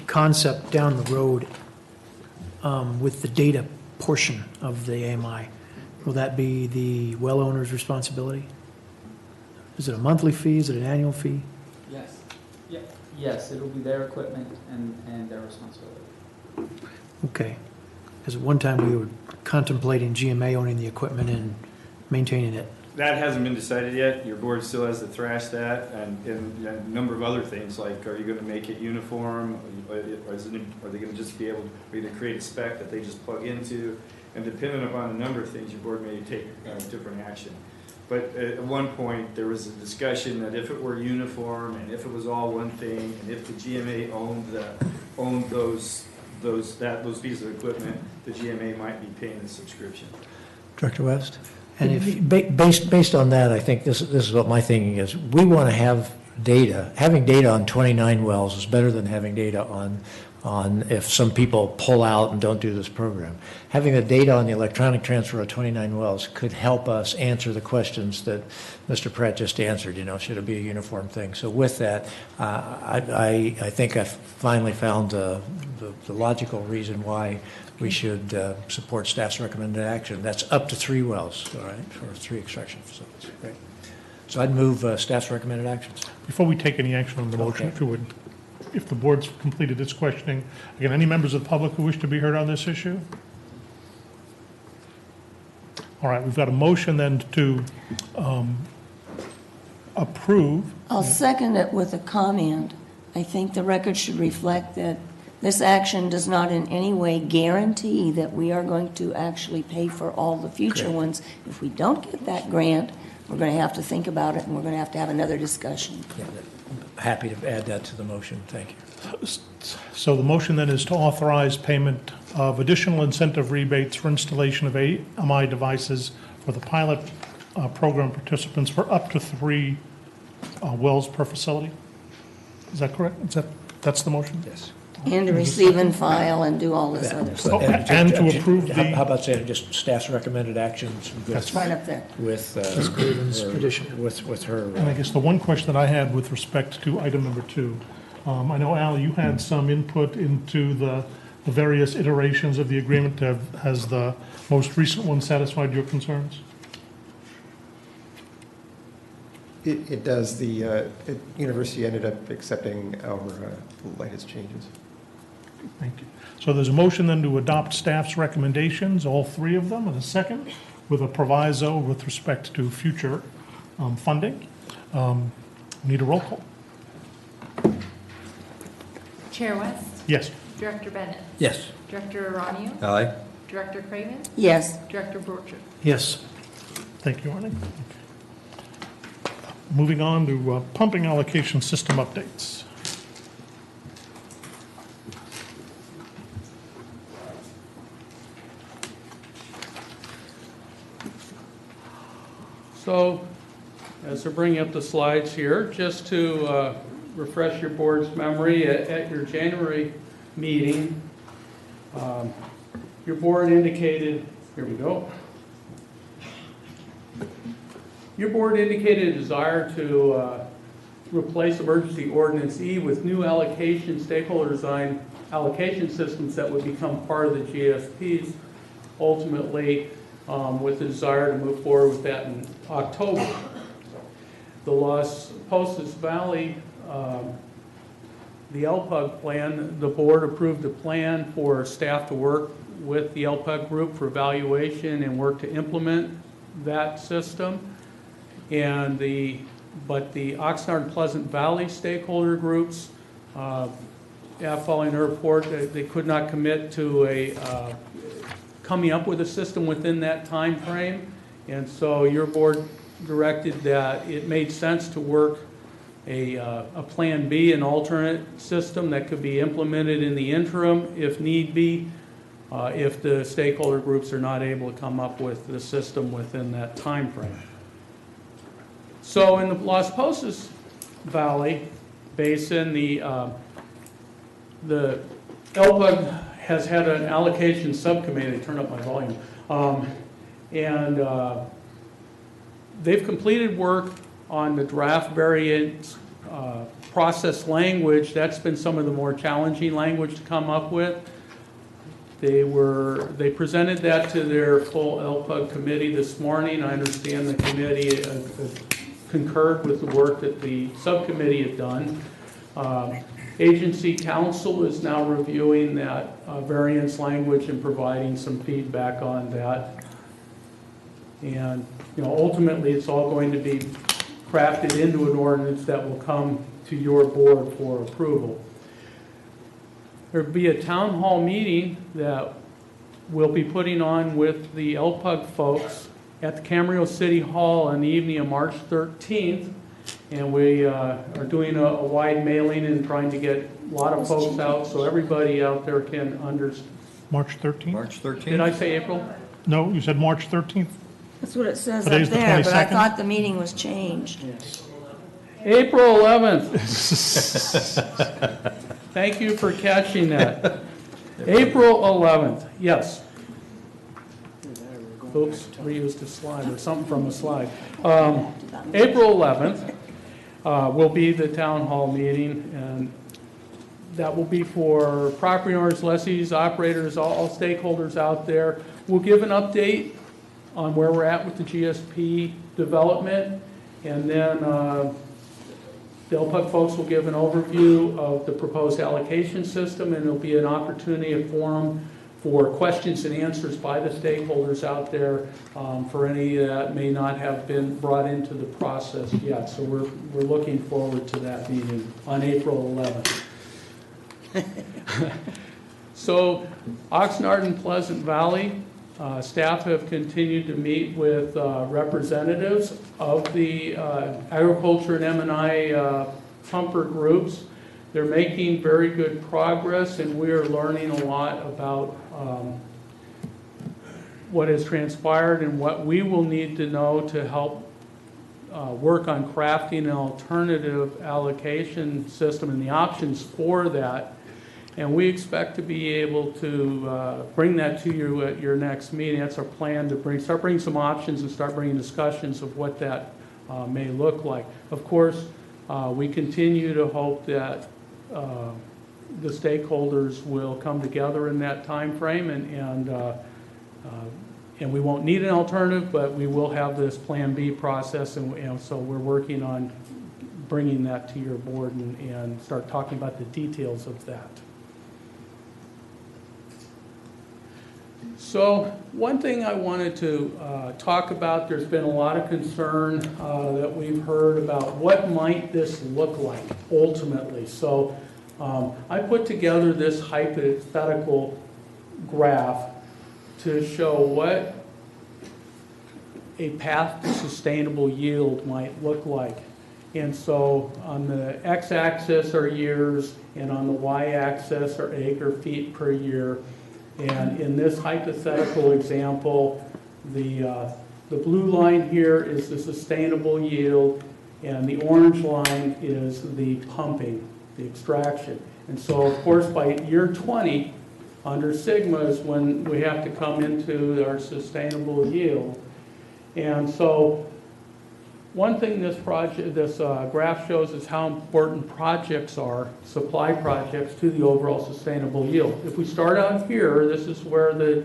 concept down the road with the data portion of the AMI? Will that be the well owner's responsibility? Is it a monthly fee? Is it an annual fee? Yes. Yeah. Yes, it'll be their equipment and their responsibility. Okay. Because at one time we were contemplating GMA owning the equipment and maintaining it. That hasn't been decided yet. Your board still has to thrash that and a number of other things, like are you going to make it uniform? Or are they going to just be able to either create a spec that they just plug into? And depending upon a number of things, your board may take different action. But at one point, there was a discussion that if it were uniform and if it was all one thing, and if the GMA owned those pieces of equipment, the GMA might be paying the subscription. Director West? And if, based on that, I think this is what my thinking is. We want to have data. Having data on 29 wells is better than having data on if some people pull out and don't do this program. Having the data on the electronic transfer of 29 wells could help us answer the questions that Mr. Pratt just answered, should it be a uniform thing? So with that, I think I've finally found the logical reason why we should support staff's recommended action. That's up to 3 wells, all right, for 3 extraction facilities. Great. So I'd move staff's recommended actions. Before we take any action on the motion, Okay. if you would, if the board's completed its questioning, again, any members of the public who wish to be heard on this issue? All right, we've got a motion then to approve. I'll second it with a comment. I think the record should reflect that this action does not in any way guarantee that we are going to actually pay for all the future Correct. ones. If we don't get that grant, we're going to have to think about it, and we're going to have another discussion. Yeah, happy to add that to the motion. Thank you. So the motion then is to authorize payment of additional incentive rebates for installation of AMI devices for the pilot program participants for up to 3 wells per facility. Is that correct? That's the motion? Yes. And to receive and file and do all this other stuff. Oh, and to approve the- How about saying just staff's recommended actions? That's Right up there. With Craven's her- addition. with her. And I guess the one question that I had with respect to item number 2, I know, Al, you had some input into the various iterations of the agreement. Has the most recent one satisfied your concerns? It does. The university ended up accepting our latest changes. Thank you. So there's a motion then to adopt staff's recommendations, all 3 of them, and a second, with a proviso with respect to future funding. Need a roll call? Chair West, Yes. Director Bennett, Yes. Director Aranian, Aye. Director Craven, Yes. Director Borcher. Yes. Thank you, Arnie. Okay. Moving on to pumping allocation system updates. So, as they're bringing up the slides here, just to refresh your board's memory, at your January meeting, your board indicated, here we go. Your board indicated a desire to replace Emergency Ordinance E with new allocation, stakeholder design allocation systems that would become part of the GSPs, ultimately with the desire to move forward with that in October. the Los Posas Valley, the LPUG plan, the board approved a plan for staff to work with the LPUG group for evaluation and work to implement that system. And but the Oxnard and Pleasant Valley stakeholder groups, following the report, they could not commit to coming up with a system within that time frame. And so your board directed that it made sense to work a Plan B, an alternate system that could be implemented in the interim if need be, if the stakeholder groups are not able to come up with the system within that time frame. So in the Las Posas Valley Basin, the LPUG has had an allocation subcommittee. Turn up my volume. They've completed work on the draft variant process language. That's been some of the more challenging language to come up with. They presented that to their full LPUG committee this morning. I understand the committee concurred with the work that the subcommittee had done. Agency counsel is now reviewing that variance language and providing some feedback on that. And ultimately, it's all going to be crafted into an ordinance that will come to your board for approval. There'll be a town hall meeting that we'll be putting on with the LPUG folks at the Camarillo City Hall on the evening of March 13th. And we are doing a wide mailing and trying to get a lot of folks out so everybody out there can understand. March 13th? March 13th? Did I say April? No, you said March 13th? That's what it says up Today's the there, but I 22nd? thought the meeting was changed. April 11th. Thank you for catching that. April 11th, yes. Oops, reused a slide or something from a slide. April 11th will be the town hall meeting, and that will be for property owners, lessees, operators, all stakeholders out there. We'll give an update on where we're at with the GSP development, and then the LPUG folks will give an overview of the proposed allocation system, and there'll be an opportunity, a forum for questions and answers by the stakeholders out there for any that may not have been brought into the process yet. So we're looking forward to that meeting on April 11th. So Oxnard and Pleasant Valley, staff have continued to meet with representatives of the agriculture and M&I pumper groups. They're making very good progress, and we are learning a lot about what has transpired and what we will need to know to help work on crafting an alternative allocation system and the options for that. And we expect to be able to bring that to you at your next meeting. That's our plan, to start bringing some options and start bringing discussions of what that may look like. Of course, we continue to hope that the stakeholders will come together in that time frame, and we won't need an alternative, but we will have this Plan B process, and so we're working on bringing that to your board and start talking about the details of that. So one thing I wanted to talk about, there's been a lot of concern that we've heard about what might this look like ultimately. So I put together this hypothetical graph to show what a path to sustainable yield might look like. And so on the x-axis are years, and on the y-axis are acre feet per year. And in this hypothetical example, the blue line here is the sustainable yield, and the orange line is the pumping, the extraction. And so, of course, by year 20, under sigma is when we have to come into our sustainable yield. And so one thing this graph shows is how important projects are, supply projects, to the overall sustainable yield. If we start out here, this is where the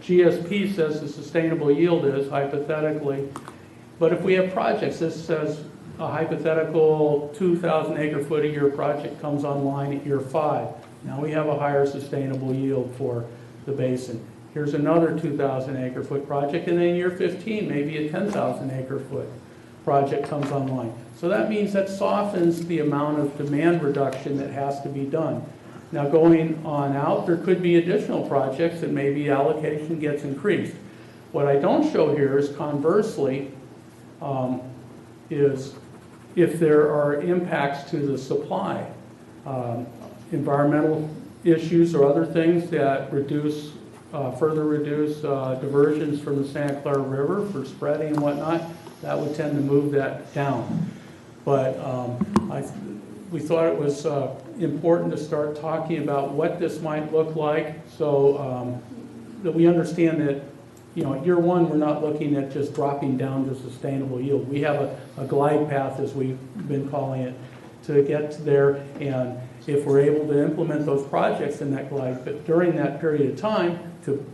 GSP says the sustainable yield is, hypothetically. But if we have projects, this says a hypothetical 2,000 acre foot a year project comes online at year 5. Now we have a higher sustainable yield for the basin. Here's another 2,000 acre foot project, and then year 15, maybe a 10,000 acre foot project comes online. So that means that softens the amount of demand reduction that has to be done. Now going on out, there could be additional projects that maybe allocation gets increased. What I don't show here is conversely, is if there are impacts to the supply, environmental issues or other things that reduce, further reduce diversions from the Santa Clara River for spreading and whatnot, that would tend to move that down. But we thought it was important to start talking about what this might look like, so that we understand that, you know, at year 1, we're not looking at just dropping down to sustainable yield. We have a glide path, as we've been calling it, to get to there. And if we're able to implement those projects in that glide, but during that period of time to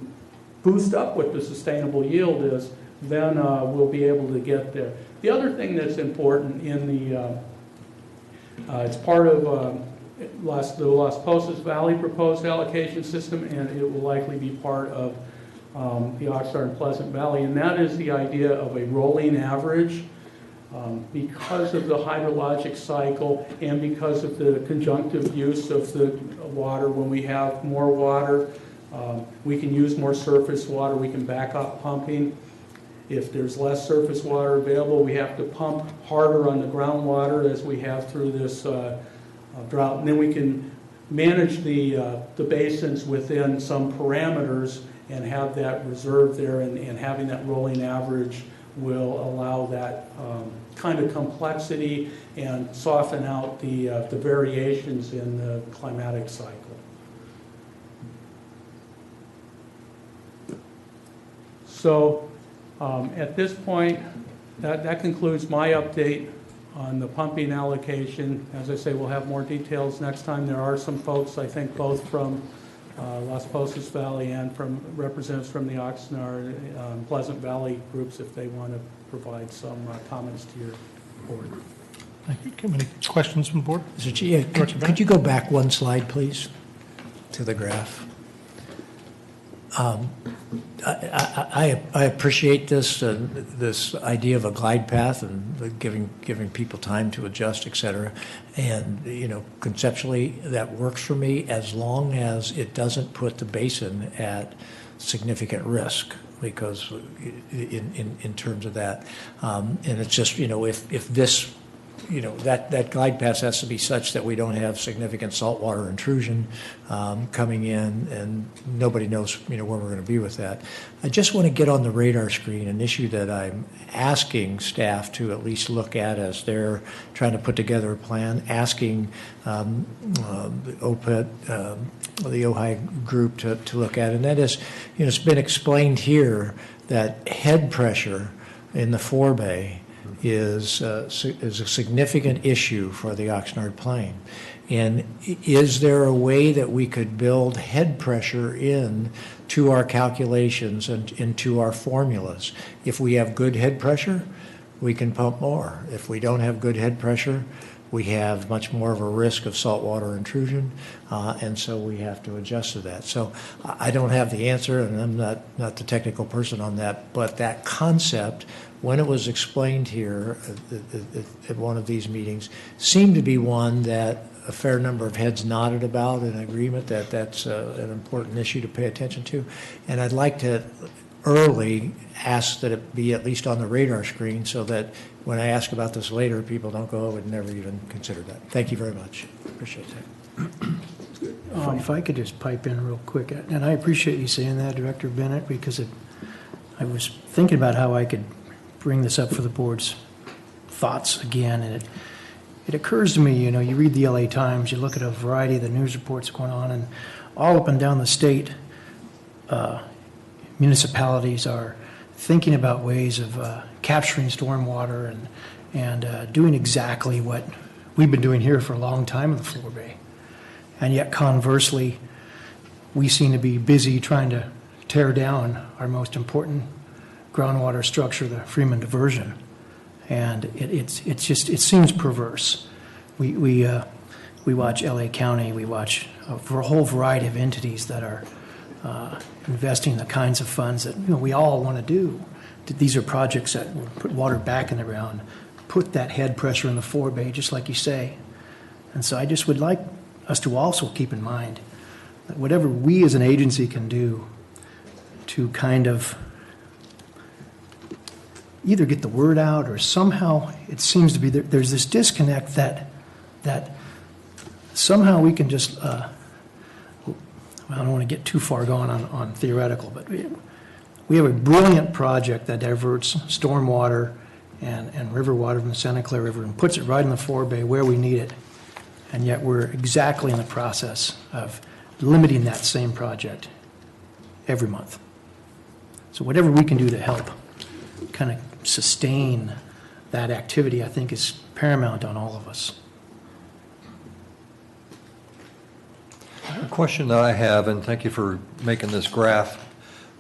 boost up what the sustainable yield is, then we'll be able to get there. The other thing that's important in the, it's part of the Las Posas Valley proposed allocation system, and it will likely be part of the Oxnard and Pleasant Valley, and that is the idea of a rolling average. Because of the hydrologic cycle and because of the conjunctive use of the water, when we have more water, we can use more surface water, we can back up pumping. If there's less surface water available, we have to pump harder on the groundwater as we have through this drought. And then we can manage the basins within some parameters and have that reserve there, and having that rolling average will allow that kind of complexity and soften out the variations in the climatic cycle. So at this point, that concludes my update on the pumping allocation. As I say, we'll have more details next time. There are some folks, I think, both from Las Posas Valley and from representatives from the Oxnard Pleasant Valley groups, if they want to provide some comments to your board. Thank you. Any questions from the board? Mr. Chief, could you go back one slide, please, to the graph? I appreciate this this idea of a glide path and giving people time to adjust, et cetera. And, you know, conceptually, that works for me as long as it doesn't put the basin at significant risk, because in terms of that. And it's just, you know, if this, you know, that glide path has to be such that we don't have significant saltwater intrusion coming in, and nobody knows, you know, where we're going to be with that. I just want to get on the radar screen an issue that I'm asking staff to at least look at as they're trying to put together a plan, asking the OPET, the OHI group to look at, and that is, you know, it's been explained here that head pressure in the forebay is a significant issue for the Oxnard Plain. And is there a way that we could build head pressure in to our calculations and into our formulas? If we have good head pressure, we can pump more. If we don't have good head pressure, we have much more of a risk of saltwater intrusion, and so we have to adjust to that. So I don't have the answer, and I'm not the technical person on that, but that concept, when it was explained here at one of these meetings, seemed to be one that a fair number of heads nodded about in agreement that that's an important issue to pay attention to. And I'd like to early ask that it be at least on the radar screen, so that when I ask about this later, people don't go, oh, I'd never even considered that. Thank you very much. Appreciate that. If I could just pipe in real quick, and I appreciate you saying that, Director Bennett, because I was thinking about how I could bring this up for the board's thoughts again, and it occurs to me, you know, you read the LA Times, you look at a variety of the news reports going on, and all up and down the state, municipalities are thinking about ways of capturing stormwater and doing exactly what we've been doing here for a long time in the Flore Bay. And yet conversely, we seem to be busy trying to tear down our most important groundwater structure, the Freeman Diversion. And it seems perverse. We watch LA County, we watch a whole variety of entities that are investing the kinds of funds that we all want to do. These are projects that will put water back in the ground, put that head pressure in the forebay, just like you say. And so I just would like us to also keep in mind that whatever we as an agency can do to kind of either get the word out or somehow it seems to be there's this disconnect that somehow we can just, well, I don't want to get too far gone on theoretical, but we have a brilliant project that diverts stormwater and river water from the Santa Clara River and puts it right in the forebay where we need it. And yet we're exactly in the process of limiting that same project every month. So whatever we can do to help kind of sustain that activity, I think, is paramount on all of us. A question that I have, and thank you for making this graph.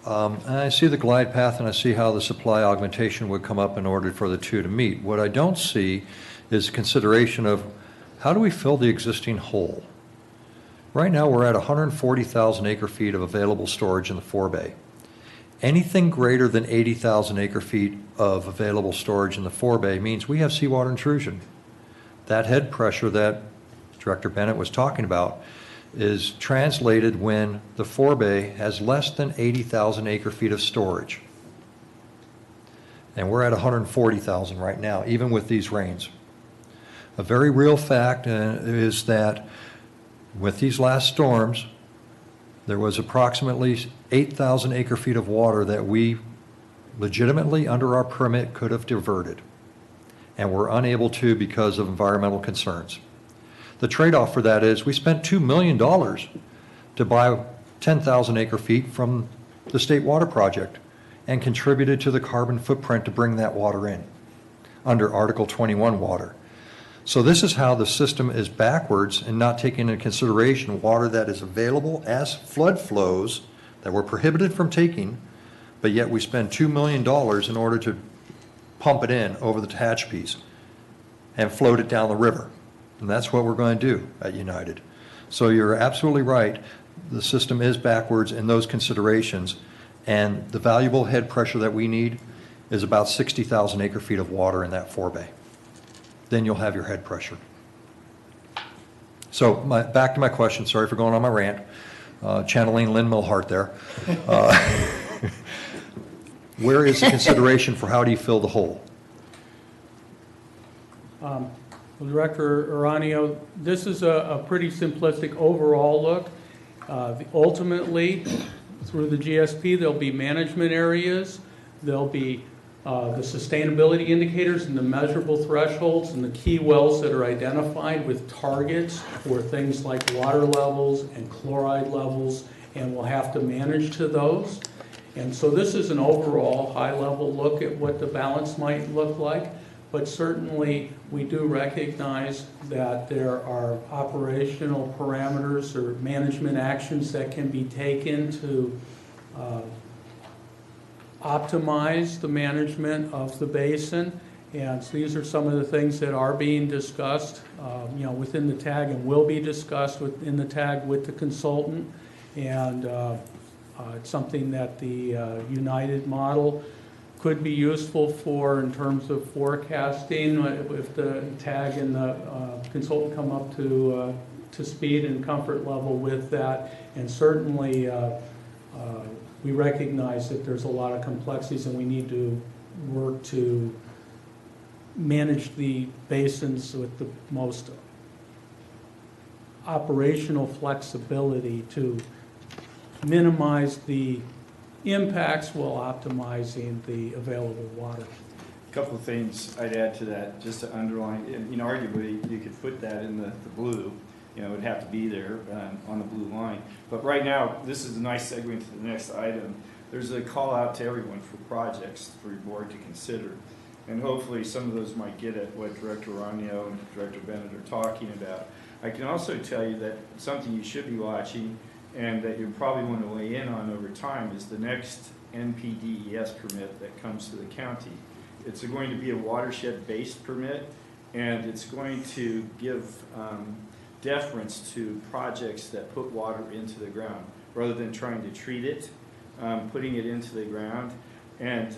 And I see the glide path and I see how the supply augmentation would come up in order for the two to meet. What I don't see is consideration of how do we fill the existing hole? Right now we're at 140,000 acre feet of available storage in the forebay. Anything greater than 80,000 acre feet of available storage in the forebay means we have seawater intrusion. That head pressure that Director Bennett was talking about is translated when the forebay has less than 80,000 acre feet of storage. And we're at 140,000 right now, even with these rains. A very real fact is that with these last storms, there was approximately 8,000 acre feet of water that we legitimately, under our permit, could have diverted. And we're unable to because of environmental concerns. The trade-off for that is we spent $2 million to buy 10,000 acre feet from the State Water Project and contributed to the carbon footprint to bring that water in under Article 21 water. So this is how the system is backwards and not taking into consideration water that is available as flood flows that we're prohibited from taking, but yet we spend $2 million in order to pump it in over the Tehachapi's and float it down the river. And that's what we're going to do at United. So you're absolutely right. The system is backwards in those considerations, and the valuable head pressure that we need is about 60,000 acre feet of water in that forebay. Then you'll have your head pressure. So back to my question. Sorry for going on my rant. Channeling Lynn Milhart there. Where is the consideration for how do you fill the hole? Well, Director Aranio, this is a pretty simplistic overall look. Ultimately, through the GSP, there'll be management areas, there'll be the sustainability indicators and the measurable thresholds and the key wells that are identified with targets for things like water levels and chloride levels, and we'll have to manage to those. And so this is an overall high-level look at what the balance might look like. But certainly, we do recognize that there are operational parameters or management actions that can be taken to optimize the management of the basin. And so these are some of the things that are being discussed, within the TAG and will be discussed within the TAG with the consultant. And it's something that the United model could be useful for in terms of forecasting if the TAG and the consultant come up to speed and comfort level with that. And certainly we recognize that there's a lot of complexities and we need to work to manage the basins with the most operational flexibility to minimize the impacts while optimizing the available water. A couple of things I'd add to that, just to underline, and arguably you could put that in the blue, it would have to be there on the blue line. But right now, this is a nice segue into the next item. There's a call out to everyone for projects for your board to consider. And hopefully some of those might get at what Director Aranio and Director Bennett are talking about. I can also tell you that something you should be watching and that you probably want to weigh in on over time is the next NPDES permit that comes to the county. It's going to be a watershed-based permit, and it's going to give deference to projects that put water into the ground, rather than trying to treat it, putting it into the ground. And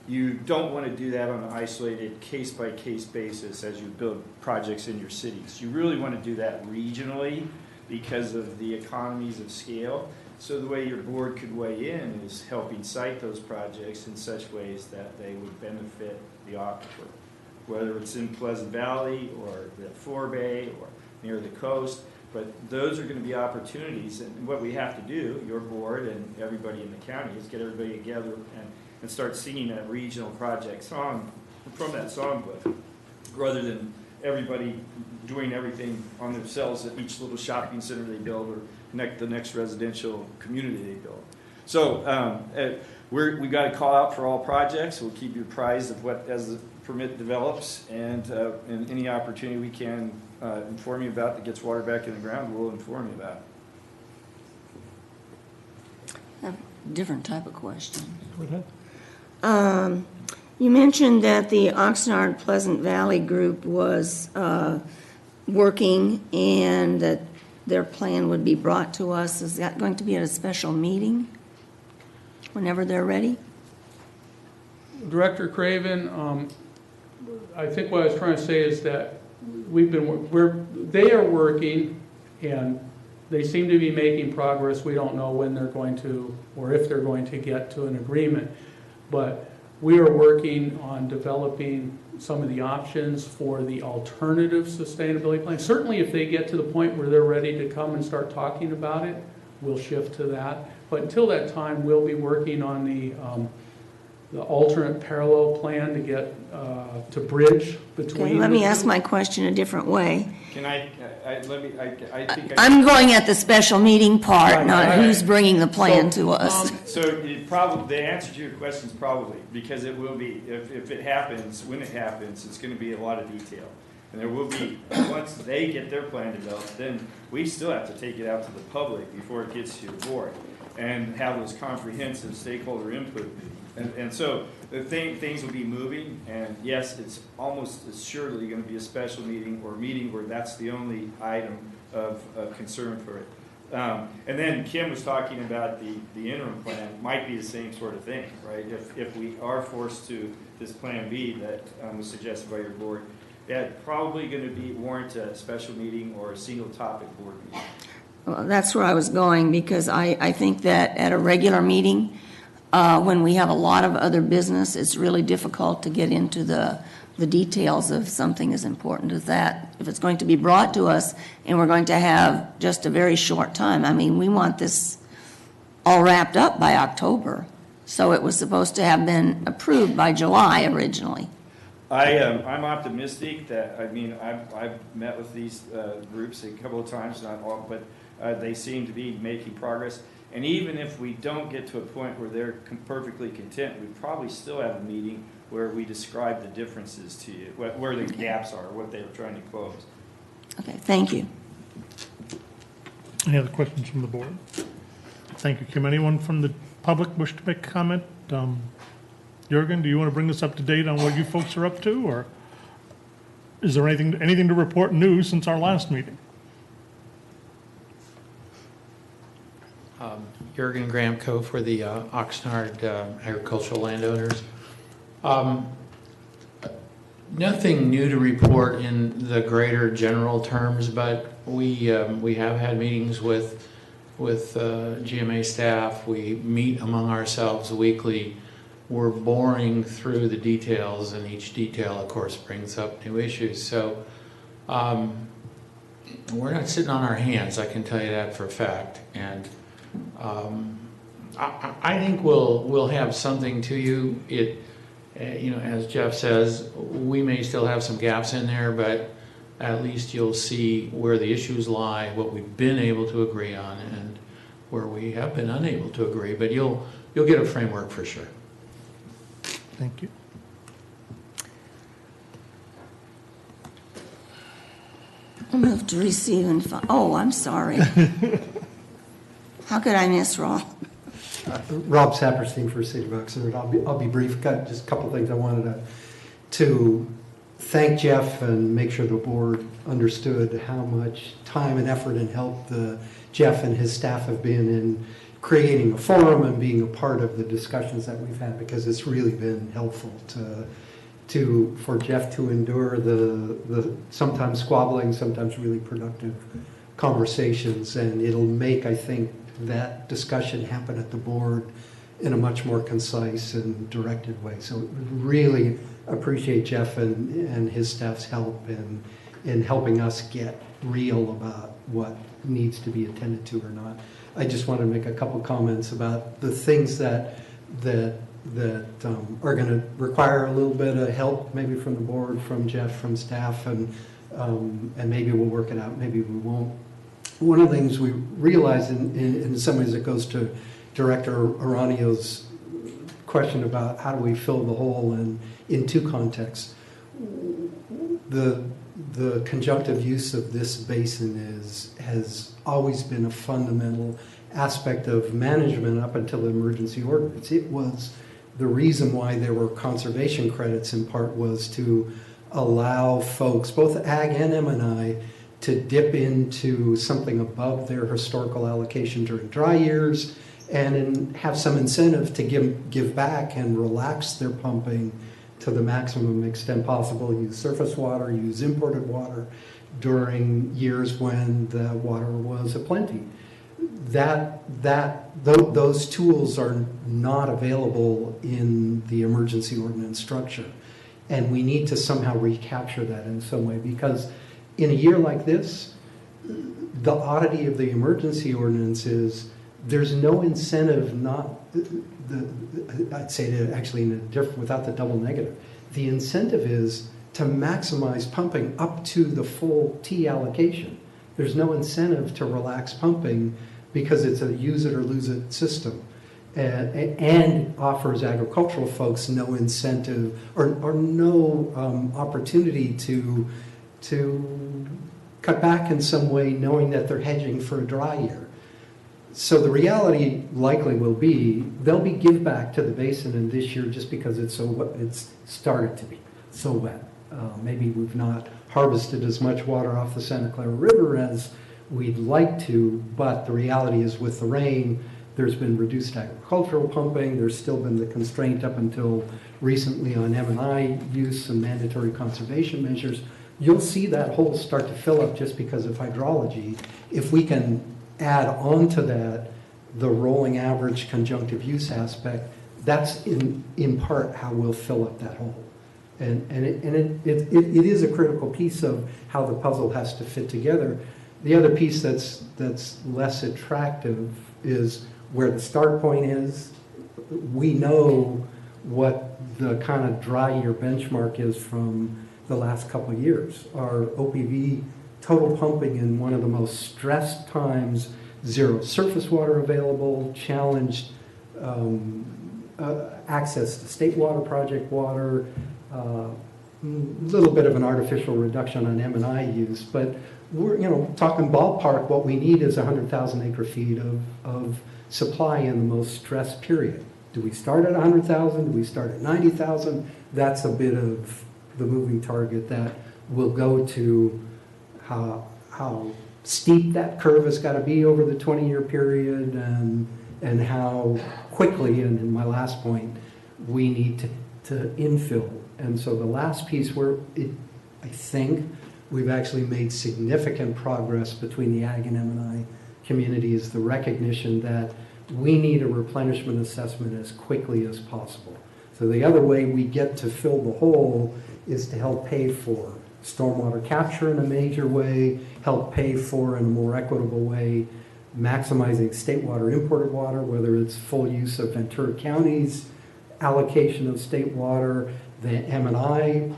you don't want to do that on an isolated case-by-case basis as you build projects in your cities. You really want to do that regionally because of the economies of scale. So the way your board could weigh in is helping site those projects in such ways that they would benefit the aquifer, whether it's in Pleasant Valley or the Forebay or near the coast. But those are going to be opportunities, and what we have to do, your board and everybody in the county, is get everybody together and start singing that regional project song from that songbook, rather than everybody doing everything on themselves at each little shopping center they build or the next residential community they build. So we got to call out for all projects. We'll keep you apprised of what as the permit develops, and any opportunity we can inform you about that gets water back in the ground, we'll inform you about. A different type of question. Go ahead. You mentioned that the Oxnard Pleasant Valley group was working and that their plan would be brought to us. Is that going to be at a special meeting whenever they're ready? Director Craven, I think what I was trying to say is that they are working, and they seem to be making progress. We don't know when they're going to, or if they're going to get to an agreement, but we are working on developing some of the options for the alternative sustainability plan. Certainly if they get to the point where they're ready to come and start talking about it, we'll shift to that. But until that time, we'll be working on the alternate parallel plan to get to bridge between. Okay, let me ask my question a different way. Can I think I'm going at the special meeting part, Right, not right. who's bringing the plan to us. So the answer to your question is probably, because it will be, if it happens, when it happens, it's going to be a lot of detail. And there will be, once they get their plan developed, then we still have to take it out to the public before it gets to your board and have those comprehensive stakeholder input meetings. And so the things will be moving, and yes, it's almost assuredly going to be a special meeting or meeting where that's the only item of concern for it. And then Kim was talking about the interim plan might be the same sort of thing, right? If we are forced to this plan B that was suggested by your board, that's probably going to warrant a special meeting or a single topic board meeting. Well, that's where I was going, because I think that at a regular meeting, when we have a lot of other business, it's really difficult to get into the details of something as important as that. If it's going to be brought to us and we're going to have just a very short time, I mean, we want this all wrapped up by October. So it was supposed to have been approved by July originally. I'm optimistic that, I mean, I've met with these groups a couple of times, not all, but they seem to be making progress. And even if we don't get to a point where they're perfectly content, we probably still have a meeting where we describe the differences to you, where the gaps are, what they're trying to close. Okay, thank you. Any other questions from the board? Thank you, Kim. Anyone from the public wish to make a comment? Jürgen, do you want to bring us up to date on what you folks are up to, or is there anything to report new since our last meeting? Jürgen Gramco for the Oxnard agricultural landowners. Nothing new to report in the greater general terms, but we have had meetings with GMA staff. We meet among ourselves weekly. We're boring through the details, and each detail, of course, brings up new issues. So we're not sitting on our hands, I can tell you that for a fact. And I think we'll have something to you. As Jeff says, we may still have some gaps in there, but at least you'll see where the issues lie, what we've been able to agree on, and where we have been unable to agree. But you'll get a framework for sure. Thank you. I'll move to receive and oh, I'm sorry. How could I miss wrong? Rob Saperstein for City of Oxford. I'll be brief. Got just a couple of things I wanted to thank Jeff and make sure the board understood how much time and effort and help Jeff and his staff have been in creating a forum and being a part of the discussions that we've had, because it's really been helpful for Jeff to endure the sometimes squabbling, sometimes really productive conversations, and it'll make, I think, that discussion happen at the board in a much more concise and directed way. So really appreciate Jeff and his staff's help in helping us get real about what needs to be attended to or not. I just want to make a couple comments about the things that are going to require a little bit of help, maybe from the board, from Jeff, from staff, and maybe we'll work it out, maybe we won't. One of the things we realize in some ways, it goes to Director Aranio's question about how do we fill the hole in two contexts. The conjunctive use of this basin has always been a fundamental aspect of management up until the emergency ordinance. It was the reason why there were conservation credits, in part, was to allow folks, both ag and M&I, to dip into something above their historical allocation during dry years and have some incentive to give back and relax their pumping to the maximum extent possible, use surface water, use imported water during years when the water was aplenty. Those tools are not available in the emergency ordinance structure. And we need to somehow recapture that in some way, because in a year like this, the oddity of the emergency ordinance is there's no incentive I'd say to actually without the double negative. The incentive is to maximize pumping up to the full T allocation. There's no incentive to relax pumping because it's a use it or lose it system. And offers agricultural folks no incentive or no opportunity to cut back in some way, knowing that they're hedging for a dry year. So the reality likely will be there'll be give back to the basin in this year just because it's started to be so wet. Maybe we've not harvested as much water off the Santa Clara River as we'd like to, but the reality is with the rain, there's been reduced agricultural pumping. There's still been the constraint up until recently on M&I use and mandatory conservation measures. You'll see that hole start to fill up just because of hydrology. If we can add on to that the rolling average conjunctive use aspect, that's in part how we'll fill up that hole. And it is a critical piece of how the puzzle has to fit together. The other piece that's less attractive is where the start point is. We know what the kind of dry year benchmark is from the last couple of years. Our OPV total pumping in one of the most stressed times, zero surface water available, challenged access to state water project water, little bit of an artificial reduction on M&I use, but we're talking ballpark. What we need is 100,000 acre feet of supply in the most stressed period. Do we start at 100,000? Do we start at 90,000? That's a bit of the moving target that will go to how steep that curve has got to be over the 20-year period and how quickly, and in my last point, we need to infill. And so the last piece where I think we've actually made significant progress between the ag and M&I community is the recognition that we need a replenishment assessment as quickly as possible. So the other way we get to fill the hole is to help pay for stormwater capture in a major way, help pay for in a more equitable way, maximizing state water, imported water, whether it's full use of Ventura County's allocation of state water, the M&I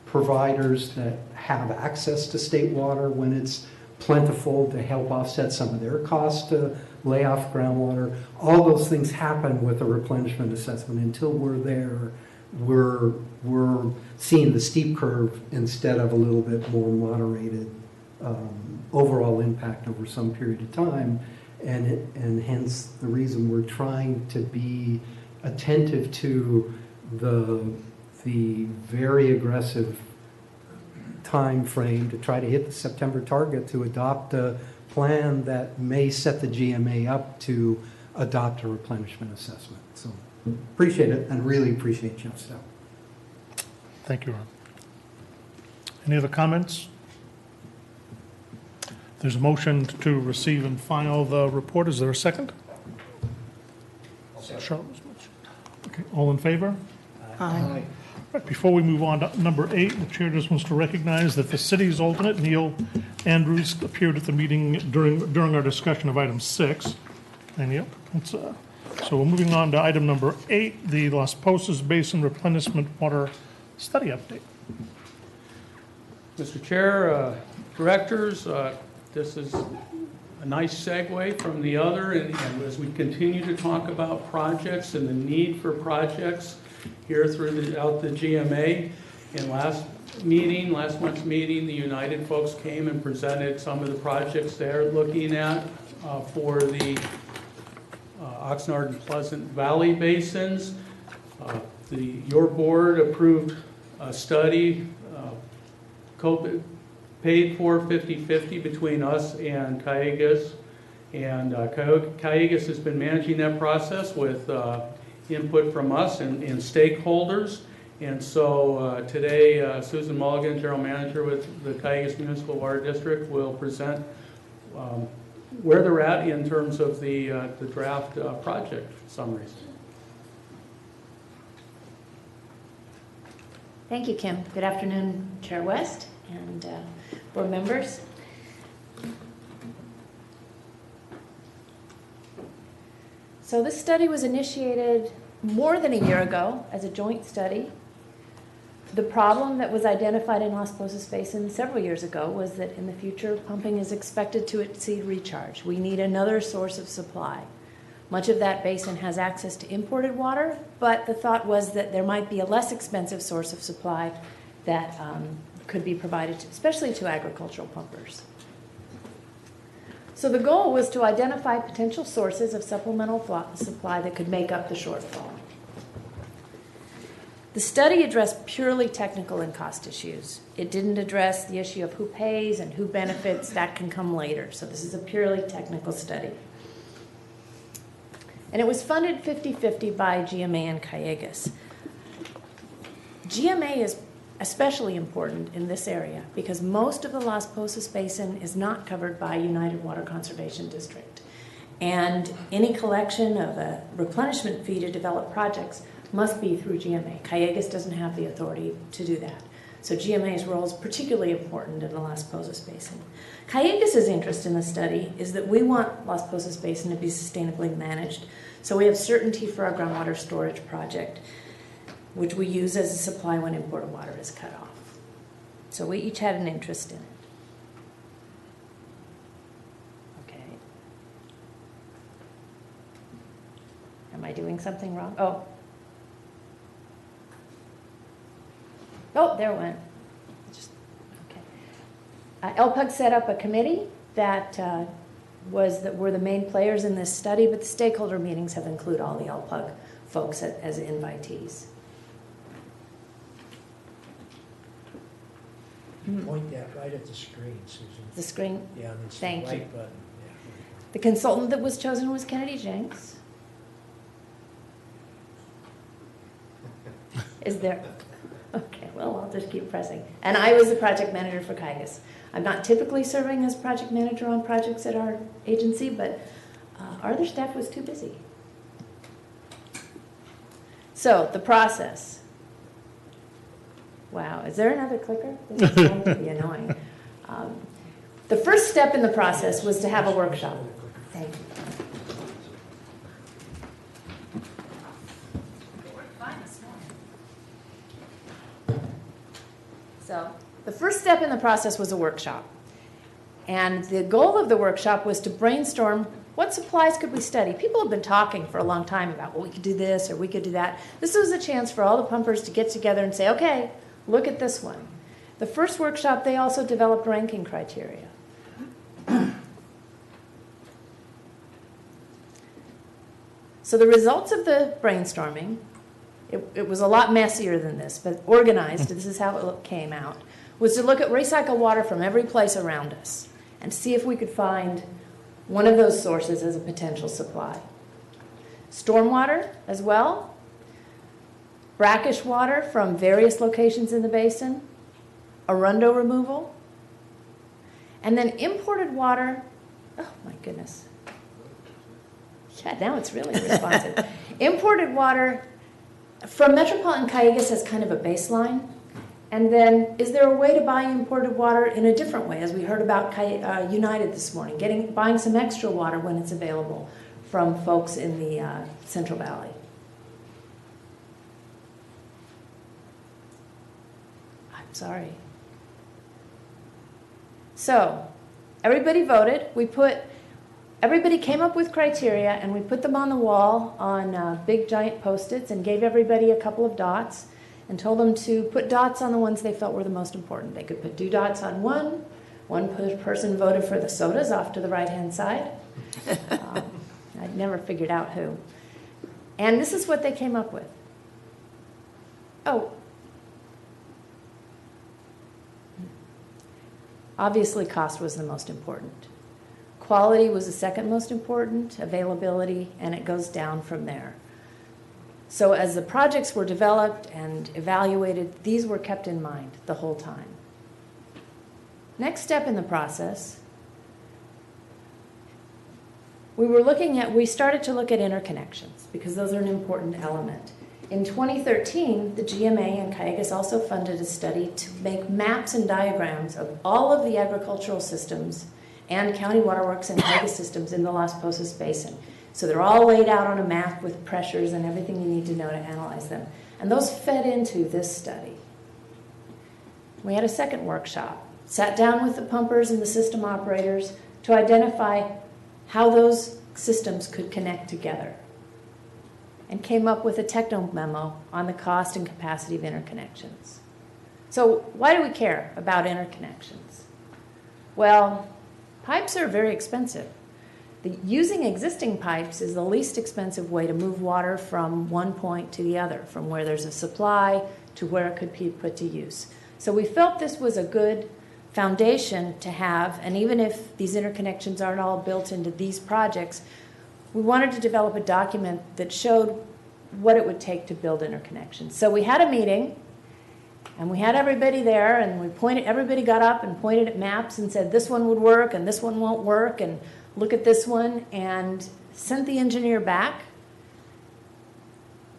providers that have access to state water when it's plentiful to help offset some of their costs to lay off groundwater. All those things happen with a replenishment assessment. Until we're there, we're seeing the steep curve instead of a little bit more moderated overall impact over some period of time. and hence the reason we're trying to be attentive to the very aggressive time frame to try to hit the September target to adopt a plan that may set the GMA up to adopt a replenishment assessment. So appreciate it and really appreciate Jeff's help. Thank you, Ron. Any other comments? There's a motion to receive and file the report. Is there a second? Charlotte's motion. Okay, all in favor? Aye. Right, before we move on to number 8, the chair just wants to recognize that the city's alternate, Neil Andrews, appeared at the meeting during our discussion of item 6. And yep, so we're moving on to item number 8, the Las Posas Basin Replenishment Water Study Update. Mr. Chair, Directors, this is a nice segue from the other, and as we continue to talk about projects and the need for projects here throughout the GMA. In last month's meeting, the United folks came and presented some of the projects they're looking at for the Oxnard and Pleasant Valley basins. Your board approved a study paid for 50-50 between us and Callegas. And Callegas has been managing that process with input from us and stakeholders. And so today, Susan Mulligan, General Manager with the Callegas Municipal Water District, will present where they're at in terms of the draft project summaries. Thank you, Kim. Good afternoon, Chair West and board members. So this study was initiated more than a year ago as a joint study. The problem that was identified in Las Posas Basin several years ago was that in the future, pumping is expected to exceed recharge. We need another source of supply. Much of that basin has access to imported water, but the thought was that there might be a less expensive source of supply that could be provided, especially to agricultural pumpers. So the goal was to identify potential sources of supplemental supply that could make up the shortfall. The study addressed purely technical and cost issues. It didn't address the issue of who pays and who benefits. That can come later. So this is a purely technical study. And it was funded 50-50 by GMA and Callegas. GMA is especially important in this area because most of the Las Posas Basin is not covered by United Water Conservation District. And any collection of a replenishment fee to develop projects must be through GMA. Callegas doesn't have the authority to do that. So GMA's role is particularly important in the Las Posas Basin. Callegas' interest in the study is that we want Las Posas Basin to be sustainably managed, so we have certainty for our groundwater storage project, which we use as a supply when imported water is cut off. So we each had an interest in it. Okay. Am I doing something wrong? Oh, there it went. Okay. LPUG set up a committee that were the main players in this study, but the stakeholder meetings have included all the LPUG folks as invitees. Point that right at the screen, Susan. The screen? Yeah, it's the Thank you. right button. Yeah. The consultant that was chosen was Kennedy Jenks. Is there? Okay, well, I'll just keep pressing. And I was the project manager for Callegas. I'm not typically serving as project manager on projects at our agency, but our other staff was too busy. So, the process. Wow, is there another clicker? This is going to be annoying. The first step in the process was to have a workshop. Thank you. So the first step in the process was a workshop. And the goal of the workshop was to brainstorm what supplies could we study. People have been talking for a long time about, well, we could do this or we could do that. This was a chance for all the pumpers to get together and say, okay, look at this one. The first workshop, they also developed ranking criteria. So the results of the brainstorming, it was a lot messier than this, but organized, this is how it came out, was to look at recycled water from every place around us and see if we could find one of those sources as a potential supply. Stormwater as well, brackish water from various locations in the basin, arundo removal, and then imported water. Oh my goodness. Yeah, now it's really responsive. Imported water from Metropolitan Cayugas as kind of a baseline. And then, is there a way to buy imported water in a different way, as we heard about United this morning, buying some extra water when it's available from folks in the Central Valley? I'm sorry. So, everybody voted. Everybody came up with criteria, and we put them on the wall on big giant Post-its and gave everybody a couple of dots and told them to put dots on the ones they felt were the most important. They could put 2 dots on one. One person voted for the sodas off to the right-hand side. I'd never figured out who. And this is what they came up with. Oh. Obviously, cost was the most important. Quality was the second most important, availability, and it goes down from there. So as the projects were developed and evaluated, these were kept in mind the whole time. Next step in the process, we started to look at interconnections because those are an important element. In 2013, the GMA and Cayugas also funded a study to make maps and diagrams of all of the agricultural systems and county waterworks and Cayugas systems in the Las Posas Basin. So they're all laid out on a map with pressures and everything you need to know to analyze them. And those fed into this study. We had a second workshop, sat down with the pumpers and the system operators to identify how those systems could connect together, and came up with a techno memo on the cost and capacity of interconnections. So why do we care about interconnections? Well, pipes are very expensive. Using existing pipes is the least expensive way to move water from one point to the other, from where there's a supply to where it could be put to use. So we felt this was a good foundation to have, and even if these interconnections aren't all built into these projects, we wanted to develop a document that showed what it would take to build interconnections. So we had a meeting, and we had everybody there, and everybody got up and pointed at maps and said, this one would work, and this one won't work, and look at this one, and sent the engineer back.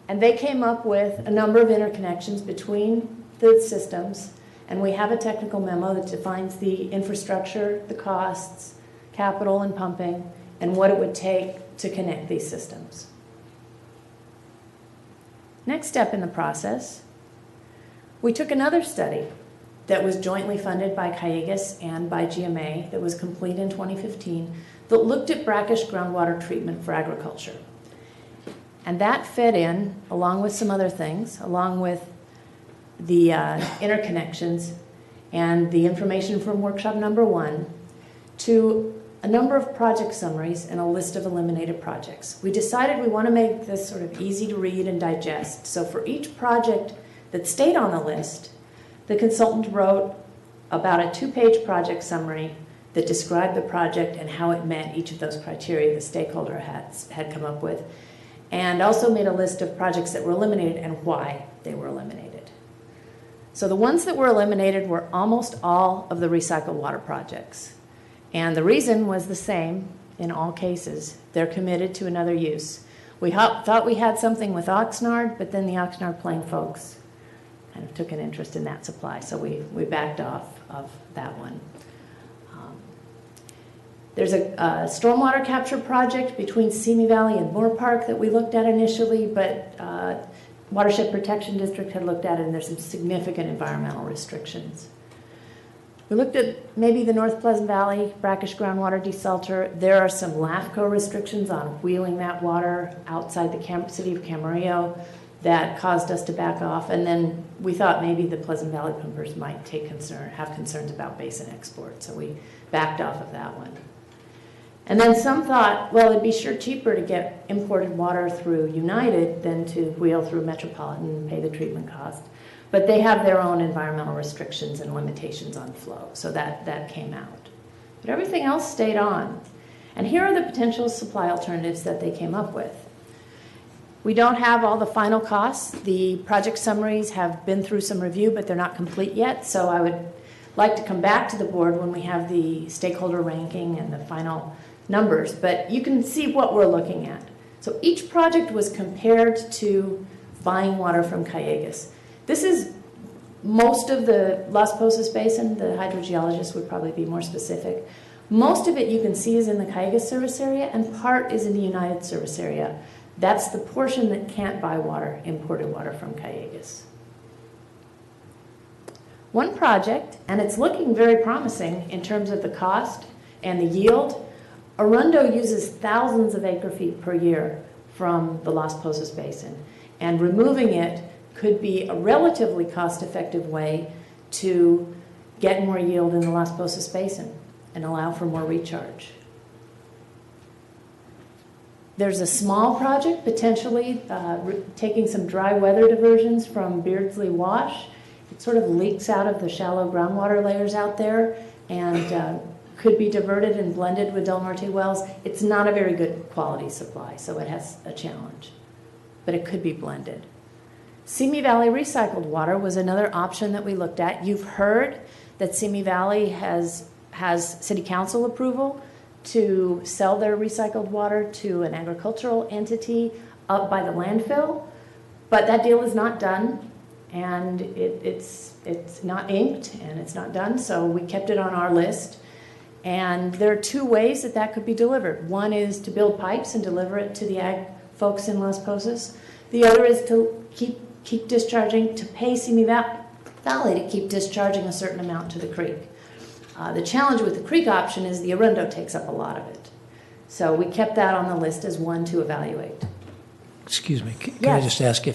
And they came up with a number of interconnections between the systems, and we have a technical memo that defines the infrastructure, the costs, capital and pumping, and what it would take to connect these systems. Next step in the process, we took another study that was jointly funded by Cayugas and by GMA that was complete in 2015 that looked at brackish groundwater treatment for agriculture. And that fed in, along with some other things, along with the interconnections and the information from workshop number 1, to a number of project summaries and a list of eliminated projects. We decided we want to make this sort of easy to read and digest. So for each project that stayed on the list, the consultant wrote about a 2-page project summary that described the project and how it met each of those criteria the stakeholder had come up with, and also made a list of projects that were eliminated and why they were eliminated. So the ones that were eliminated were almost all of the recycled water projects. And the reason was the same in all cases. They're committed to another use. We thought we had something with Oxnard, but then the Oxnard Plain folks kind of took an interest in that supply, so we backed off of that one. There's a stormwater capture project between Simi Valley and Moore Park that we looked at initially, but Watershed Protection District had looked at it, and there's some significant environmental restrictions. We looked at maybe the North Pleasant Valley brackish groundwater desalter. There are some LAFCO restrictions on wheeling that water outside the city of Camarillo that caused us to back off. And then we thought maybe the Pleasant Valley pumpers might have concerns about basin export, so we backed off of that one. And then some thought, well, it'd be sure cheaper to get imported water through United than to wheel through Metropolitan and pay the treatment cost. But they have their own environmental restrictions and limitations on flow, so that came out. But everything else stayed on. And here are the potential supply alternatives that they came up with. We don't have all the final costs. The project summaries have been through some review, but they're not complete yet, so I would like to come back to the board when we have the stakeholder ranking and the final numbers, but you can see what we're looking at. So each project was compared to buying water from Callegas. This is most of the Las Posas Basin. The hydrogeologist would probably be more specific. Most of it you can see is in the Callegas service area, and part is in the United service area. That's the portion that can't buy water, imported water from Callegas. One project, and it's looking very promising in terms of the cost and the yield. Arundo uses thousands of acre feet per year from the Las Posas Basin, and removing it could be a relatively cost-effective way to get more yield in the Las Posas Basin and allow for more recharge. There's a small project, potentially taking some dry weather diversions from Beardsley Wash. It sort of leaks out of the shallow groundwater layers out there and could be diverted and blended with Del Norte wells. It's not a very good quality supply, so it has a challenge, but it could be blended. Simi Valley recycled water was another option that we looked at. You've heard that Simi Valley has city council approval to sell their recycled water to an agricultural entity up by the landfill, but that deal is not done, and it's not inked and it's not done, so we kept it on our list. And there are two ways that could be delivered. One is to build pipes and deliver it to the ag folks in Las Posas. The other is to keep discharging, to pay Simi Valley to keep discharging a certain amount to the creek. The challenge with the creek option is the Arundo takes up a lot of it. So we kept that on the list as one to evaluate. Excuse me, can Yes. I just ask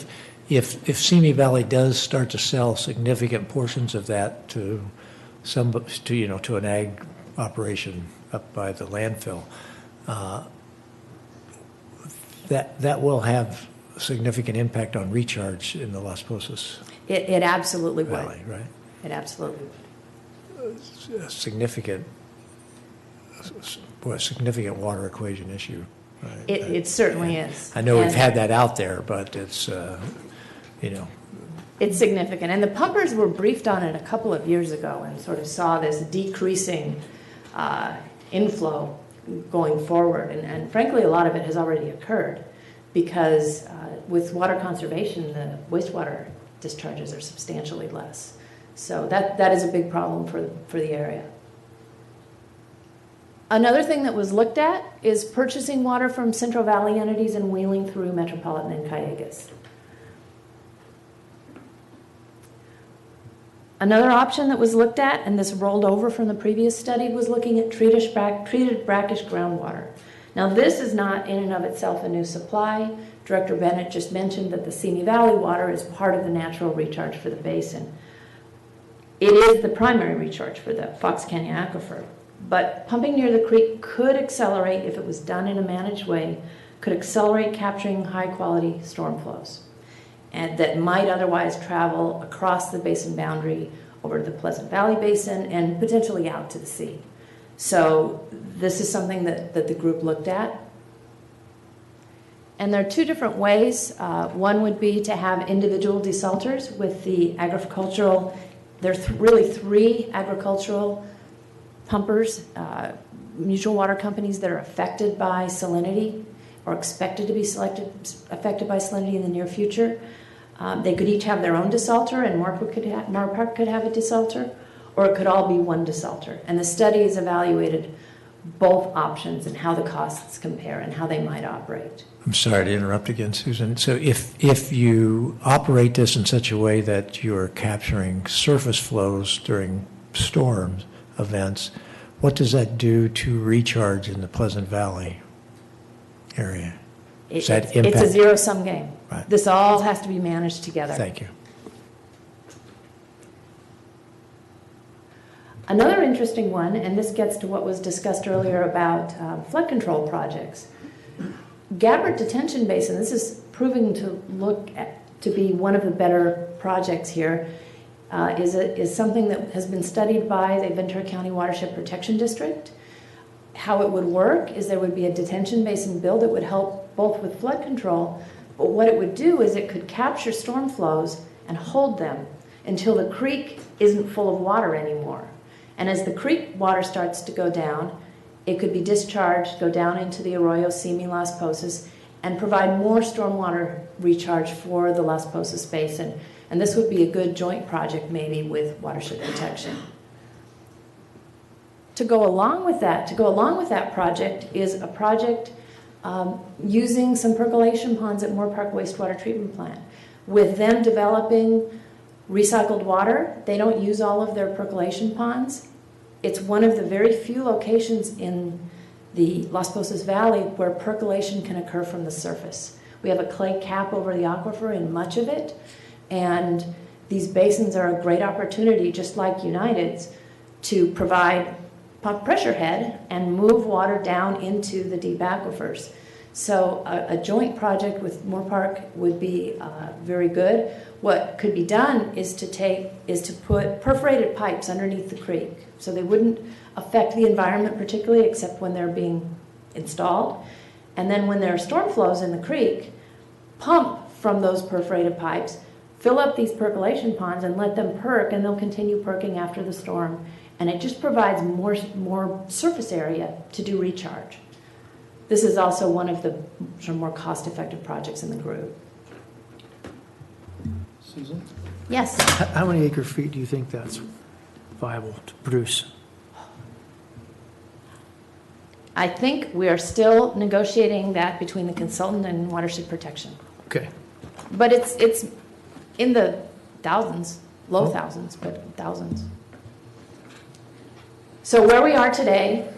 if Simi Valley does start to sell significant portions of that to an ag operation up by the landfill, that will have a significant impact on recharge in the Las Posas It absolutely would. Valley, right? It absolutely would. A significant water equation issue. Right? It certainly is. I know we've And had that out there, but it's, it's significant. And the pumpers were briefed on it a couple of years ago and sort of saw this decreasing inflow going forward. And frankly, a lot of it has already occurred because with water conservation, the wastewater discharges are substantially less. So that is a big problem for the area. Another thing that was looked at is purchasing water from Central Valley entities and wheeling through Metropolitan and Callegas. Another option that was looked at, and this rolled over from the previous study, was looking at treated brackish groundwater. Now this is not in and of itself a new supply. Director Bennett just mentioned that the Simi Valley water is part of the natural recharge for the basin. It is the primary recharge for the Fox Canyon aquifer, but pumping near the creek could accelerate, if it was done in a managed way, could accelerate capturing high quality storm flows and that might otherwise travel across the basin boundary over to the Pleasant Valley Basin and potentially out to the sea. So this is something that the group looked at. And there are two different ways. One would be to have individual desalters with the agricultural. There are really three agricultural pumpers, mutual water companies that are affected by salinity or expected to be affected by salinity in the near future. They could each have their own desalter, and Moorpark could have a desalter, or it could all be one desalter. And the study has evaluated both options and how the costs compare and how they might operate. I'm sorry to interrupt again, Susan. So if you operate this in such a way that you're capturing surface flows during storm events, what does that do to recharge in the Pleasant Valley area? Does that impact? It's a zero-sum game. Right. This all has to be managed together. Thank you. Another interesting one, and this gets to what was discussed earlier about flood control projects. Gabbard Detention Basin, this is proving to be one of the better projects here, is something that has been studied by the Ventura County Watershed Protection District. How it would work is there would be a detention basin built that would help both with flood control, but what it would do is it could capture storm flows and hold them until the creek isn't full of water anymore. And as the creek water starts to go down, it could be discharged, go down into the Arroyo, Simi, Las Posas, and provide more stormwater recharge for the Las Posas Basin. And this would be a good joint project maybe with watershed protection. To go along with that project is a project using some percolation ponds at Moore Park Wastewater Treatment Plant. With them developing recycled water, they don't use all of their percolation ponds. It's one of the very few locations in the Las Posas Valley where percolation can occur from the surface. We have a clay cap over the aquifer in much of it, and these basins are a great opportunity, just like United's, to provide pump pressure head and move water down into the deep aquifers. So a joint project with Moore Park would be very good. What could be done is to put perforated pipes underneath the creek, so they wouldn't affect the environment particularly, except when they're being installed. And then when there are storm flows in the creek, pump from those perforated pipes, fill up these percolation ponds and let them perk, and they'll continue perking after the storm. And it just provides more surface area to do recharge. This is also one of the sort of more cost-effective projects in the group. Susan? Yes? How many acre feet do you think that's viable to produce? I think we are still negotiating that between the consultant and watershed protection. Okay. But it's in the thousands, low thousands, but thousands. So where we are today,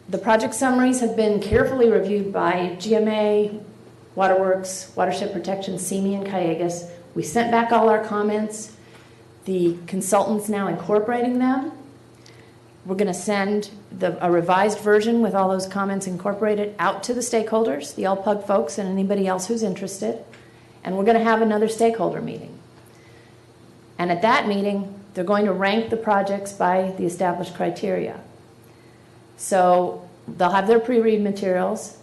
the project summaries have been carefully reviewed by GMA, Waterworks, Watershed Protection, CME, and Callegas. We sent back all our comments. The consultant's now incorporating them. We're going to send a revised version with all those comments incorporated out to the stakeholders, the LPUG folks and anybody else who's interested. And we're going to have another stakeholder meeting. And at that meeting, they're going to rank the projects by the established criteria. So they'll have their pre-read materials.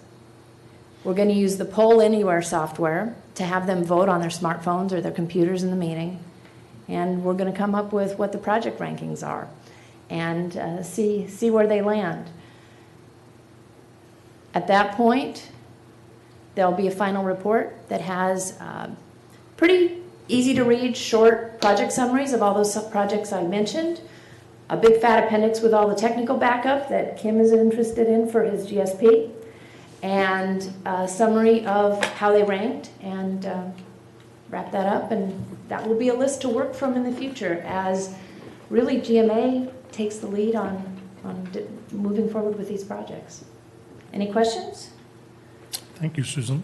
We're going to use the Poll Anywhere software to have them vote on their smartphones or their computers in the meeting. And we're going to come up with what the project rankings are and see where they land. At that point, there'll be a final report that has pretty easy to read, short project summaries of all those projects I mentioned, a big fat appendix with all the technical backup that Kim is interested in for his GSP, and a summary of how they ranked, and wrap that up, and that will be a list to work from in the future as really GMA takes the lead on moving forward with these projects. Any questions? Thank you, Susan.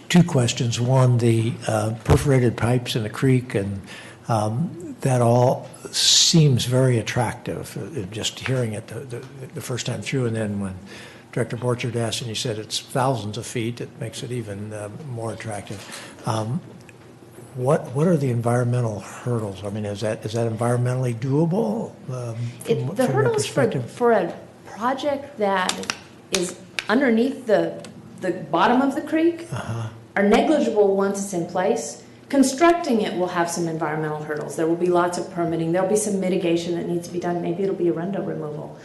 Two questions. One, the perforated pipes in the creek, and that all seems very attractive, just hearing it the first time through. And then when Director Borchard asked and he said it's thousands of feet, it makes it even more attractive. What are the environmental hurdles? I mean, is that environmentally doable? The hurdles for a project that is underneath the bottom of the creek are negligible once it's in place. Constructing it will have some environmental hurdles. There will be lots of permitting. There'll be some mitigation that needs to be done. Maybe it'll be arundo removal,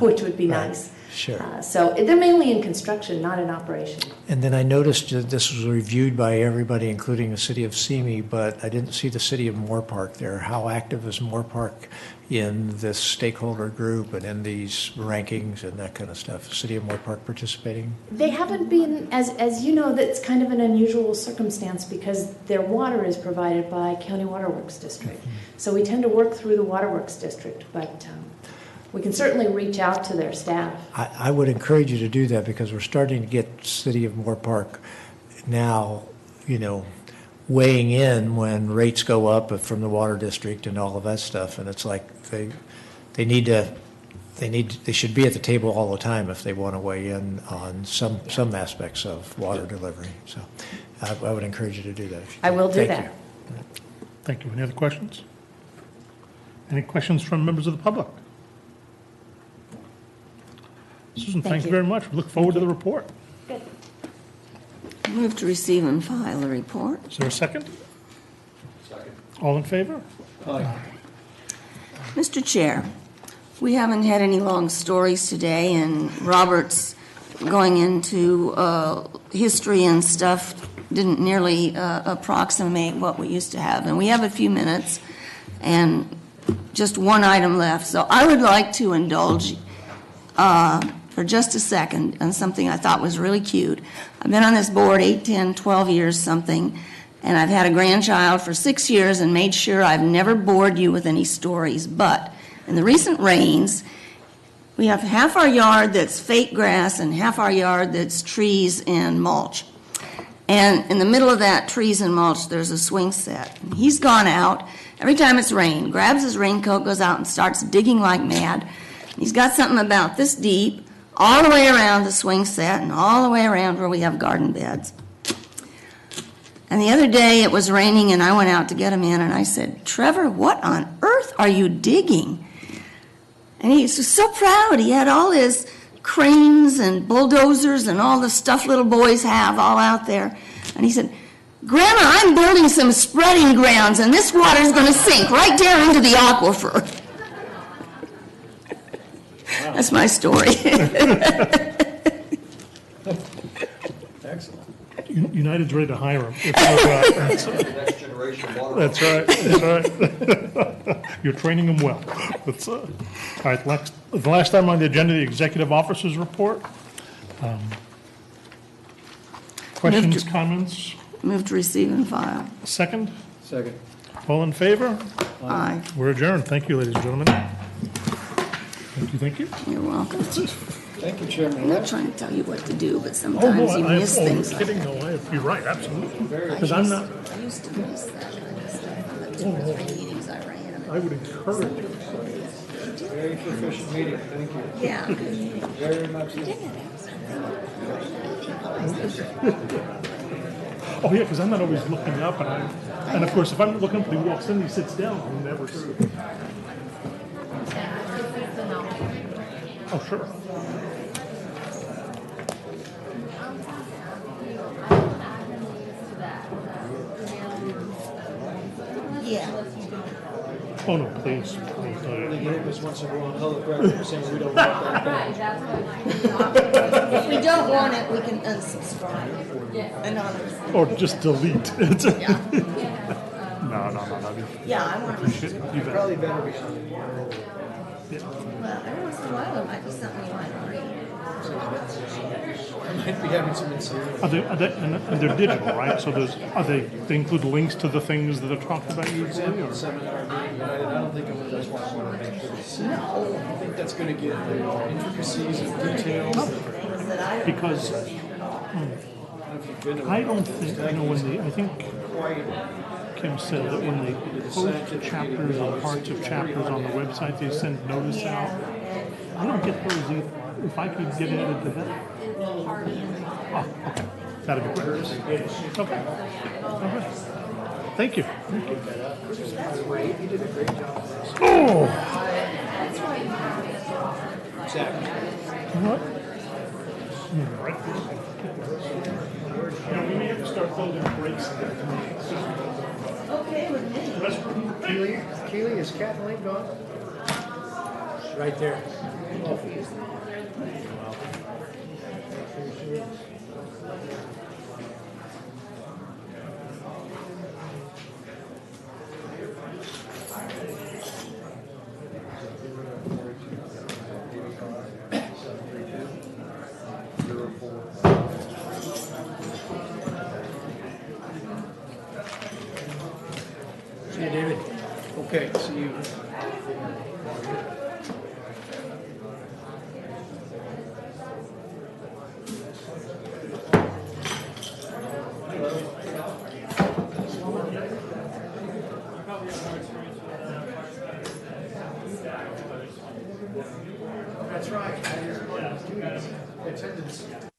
which would be nice. Sure. So they're mainly in construction, not in operation. And then I noticed that this was reviewed by everybody, including the city of Simi, but I didn't see the city of Moore Park there. How active is Moore Park in this stakeholder group and in these rankings and that kind of stuff? City of Moore Park participating? They haven't been, as you know, that's kind of an unusual circumstance because their water is provided by County Waterworks District. So we tend to work through the Waterworks District, but we can certainly reach out to their staff. I would encourage you to do that because we're starting to get City of Moore Park now, weighing in when rates go up from the water district and all of that stuff. And it's like they should be at the table all the time if they want to weigh in on some aspects of water delivery. So I would encourage you to do that. I will do Thank that. you. Thank you. Any other questions? Any questions from members of the public? Susan, thank you very much. We look forward to the report. Good. Move to receive and file the report. Is there a second? Second. All in favor? Mr. Chair, we haven't had any long stories today, and Robert's going into history and stuff didn't nearly approximate what we used to have. And we have a few minutes and just one item left. So I would like to indulge for just a second on something I thought was really cute. I've been on this board 8, 10, 12 years, something, and I've had a grandchild for 6 years and made sure I've never bored you with any stories. But in the recent rains, we have half our yard that's fake grass and half our yard that's trees and mulch. And in the middle of that trees and mulch, there's a swing set. He's gone out every time it's rained, grabs his raincoat, goes out and starts digging like mad. He's got something about this deep all the way around the swing set and all the way around where we have garden beds. And the other day it was raining and I went out to get him in and I said, "Trevor, what on earth are you digging?" And he was so proud. He had all his cranes and bulldozers and all the stuff little boys have all out there. And he said, "Grandma, I'm building some spreading grounds and this water's going to sink right down into the aquifer." That's my story. Excellent. United's ready to hire him. Next generation water. That's right, that's right. You're training them well. That's, all right, the last item on the agenda, the executive officers report. Questions, comments? Move to receive and file. Second? Second. All in favor? Aye. We're adjourned. Thank you, ladies and gentlemen. Thank you, thank you. You're welcome. Thank you, Chairman. I'm not trying to tell you what to do, but Oh, no, sometimes you miss you're things like kidding, that. no, you're right, absolutely. Because I'm not, I used to miss that kind of stuff on the 2 or 3 meetings I ran. I would encourage you. Very proficient meeting, thank you. Yeah. Very much. Oh, yeah, because I'm not always looking up, and of course, if I'm looking up and he walks in, he sits down, I'll never see it. Oh, sure. Yeah. Oh, no, please, please. Once in a while, public record saying we don't want that. If we don't want it, we can unsubscribe. Anonymous. Or just delete. It's a- Yeah. No. Yeah, I want to. Appreciate it. You bet. Probably better be on Yeah. Well, every once in a while, it might be something you might read. Might be having some insight. And they're digital, right? So they include links to the things that are talked about usually, or? Seminar being united, I don't think of it as one I want to make sure. No. I think that's going to get the intricacies and details. Because I don't think, I think Kim said that when they post chapters or parts of chapters on the website, they send notice out. I don't get those either. If I could get added to that. Oh, okay. That'd be great. Okay. Thank you. Oh! What? Right. Yeah, we may have to start building breaks. Okay with me. Keely, is Cat and Lake gone? Right there. See you, David. Okay, see you. That's right. Attendance.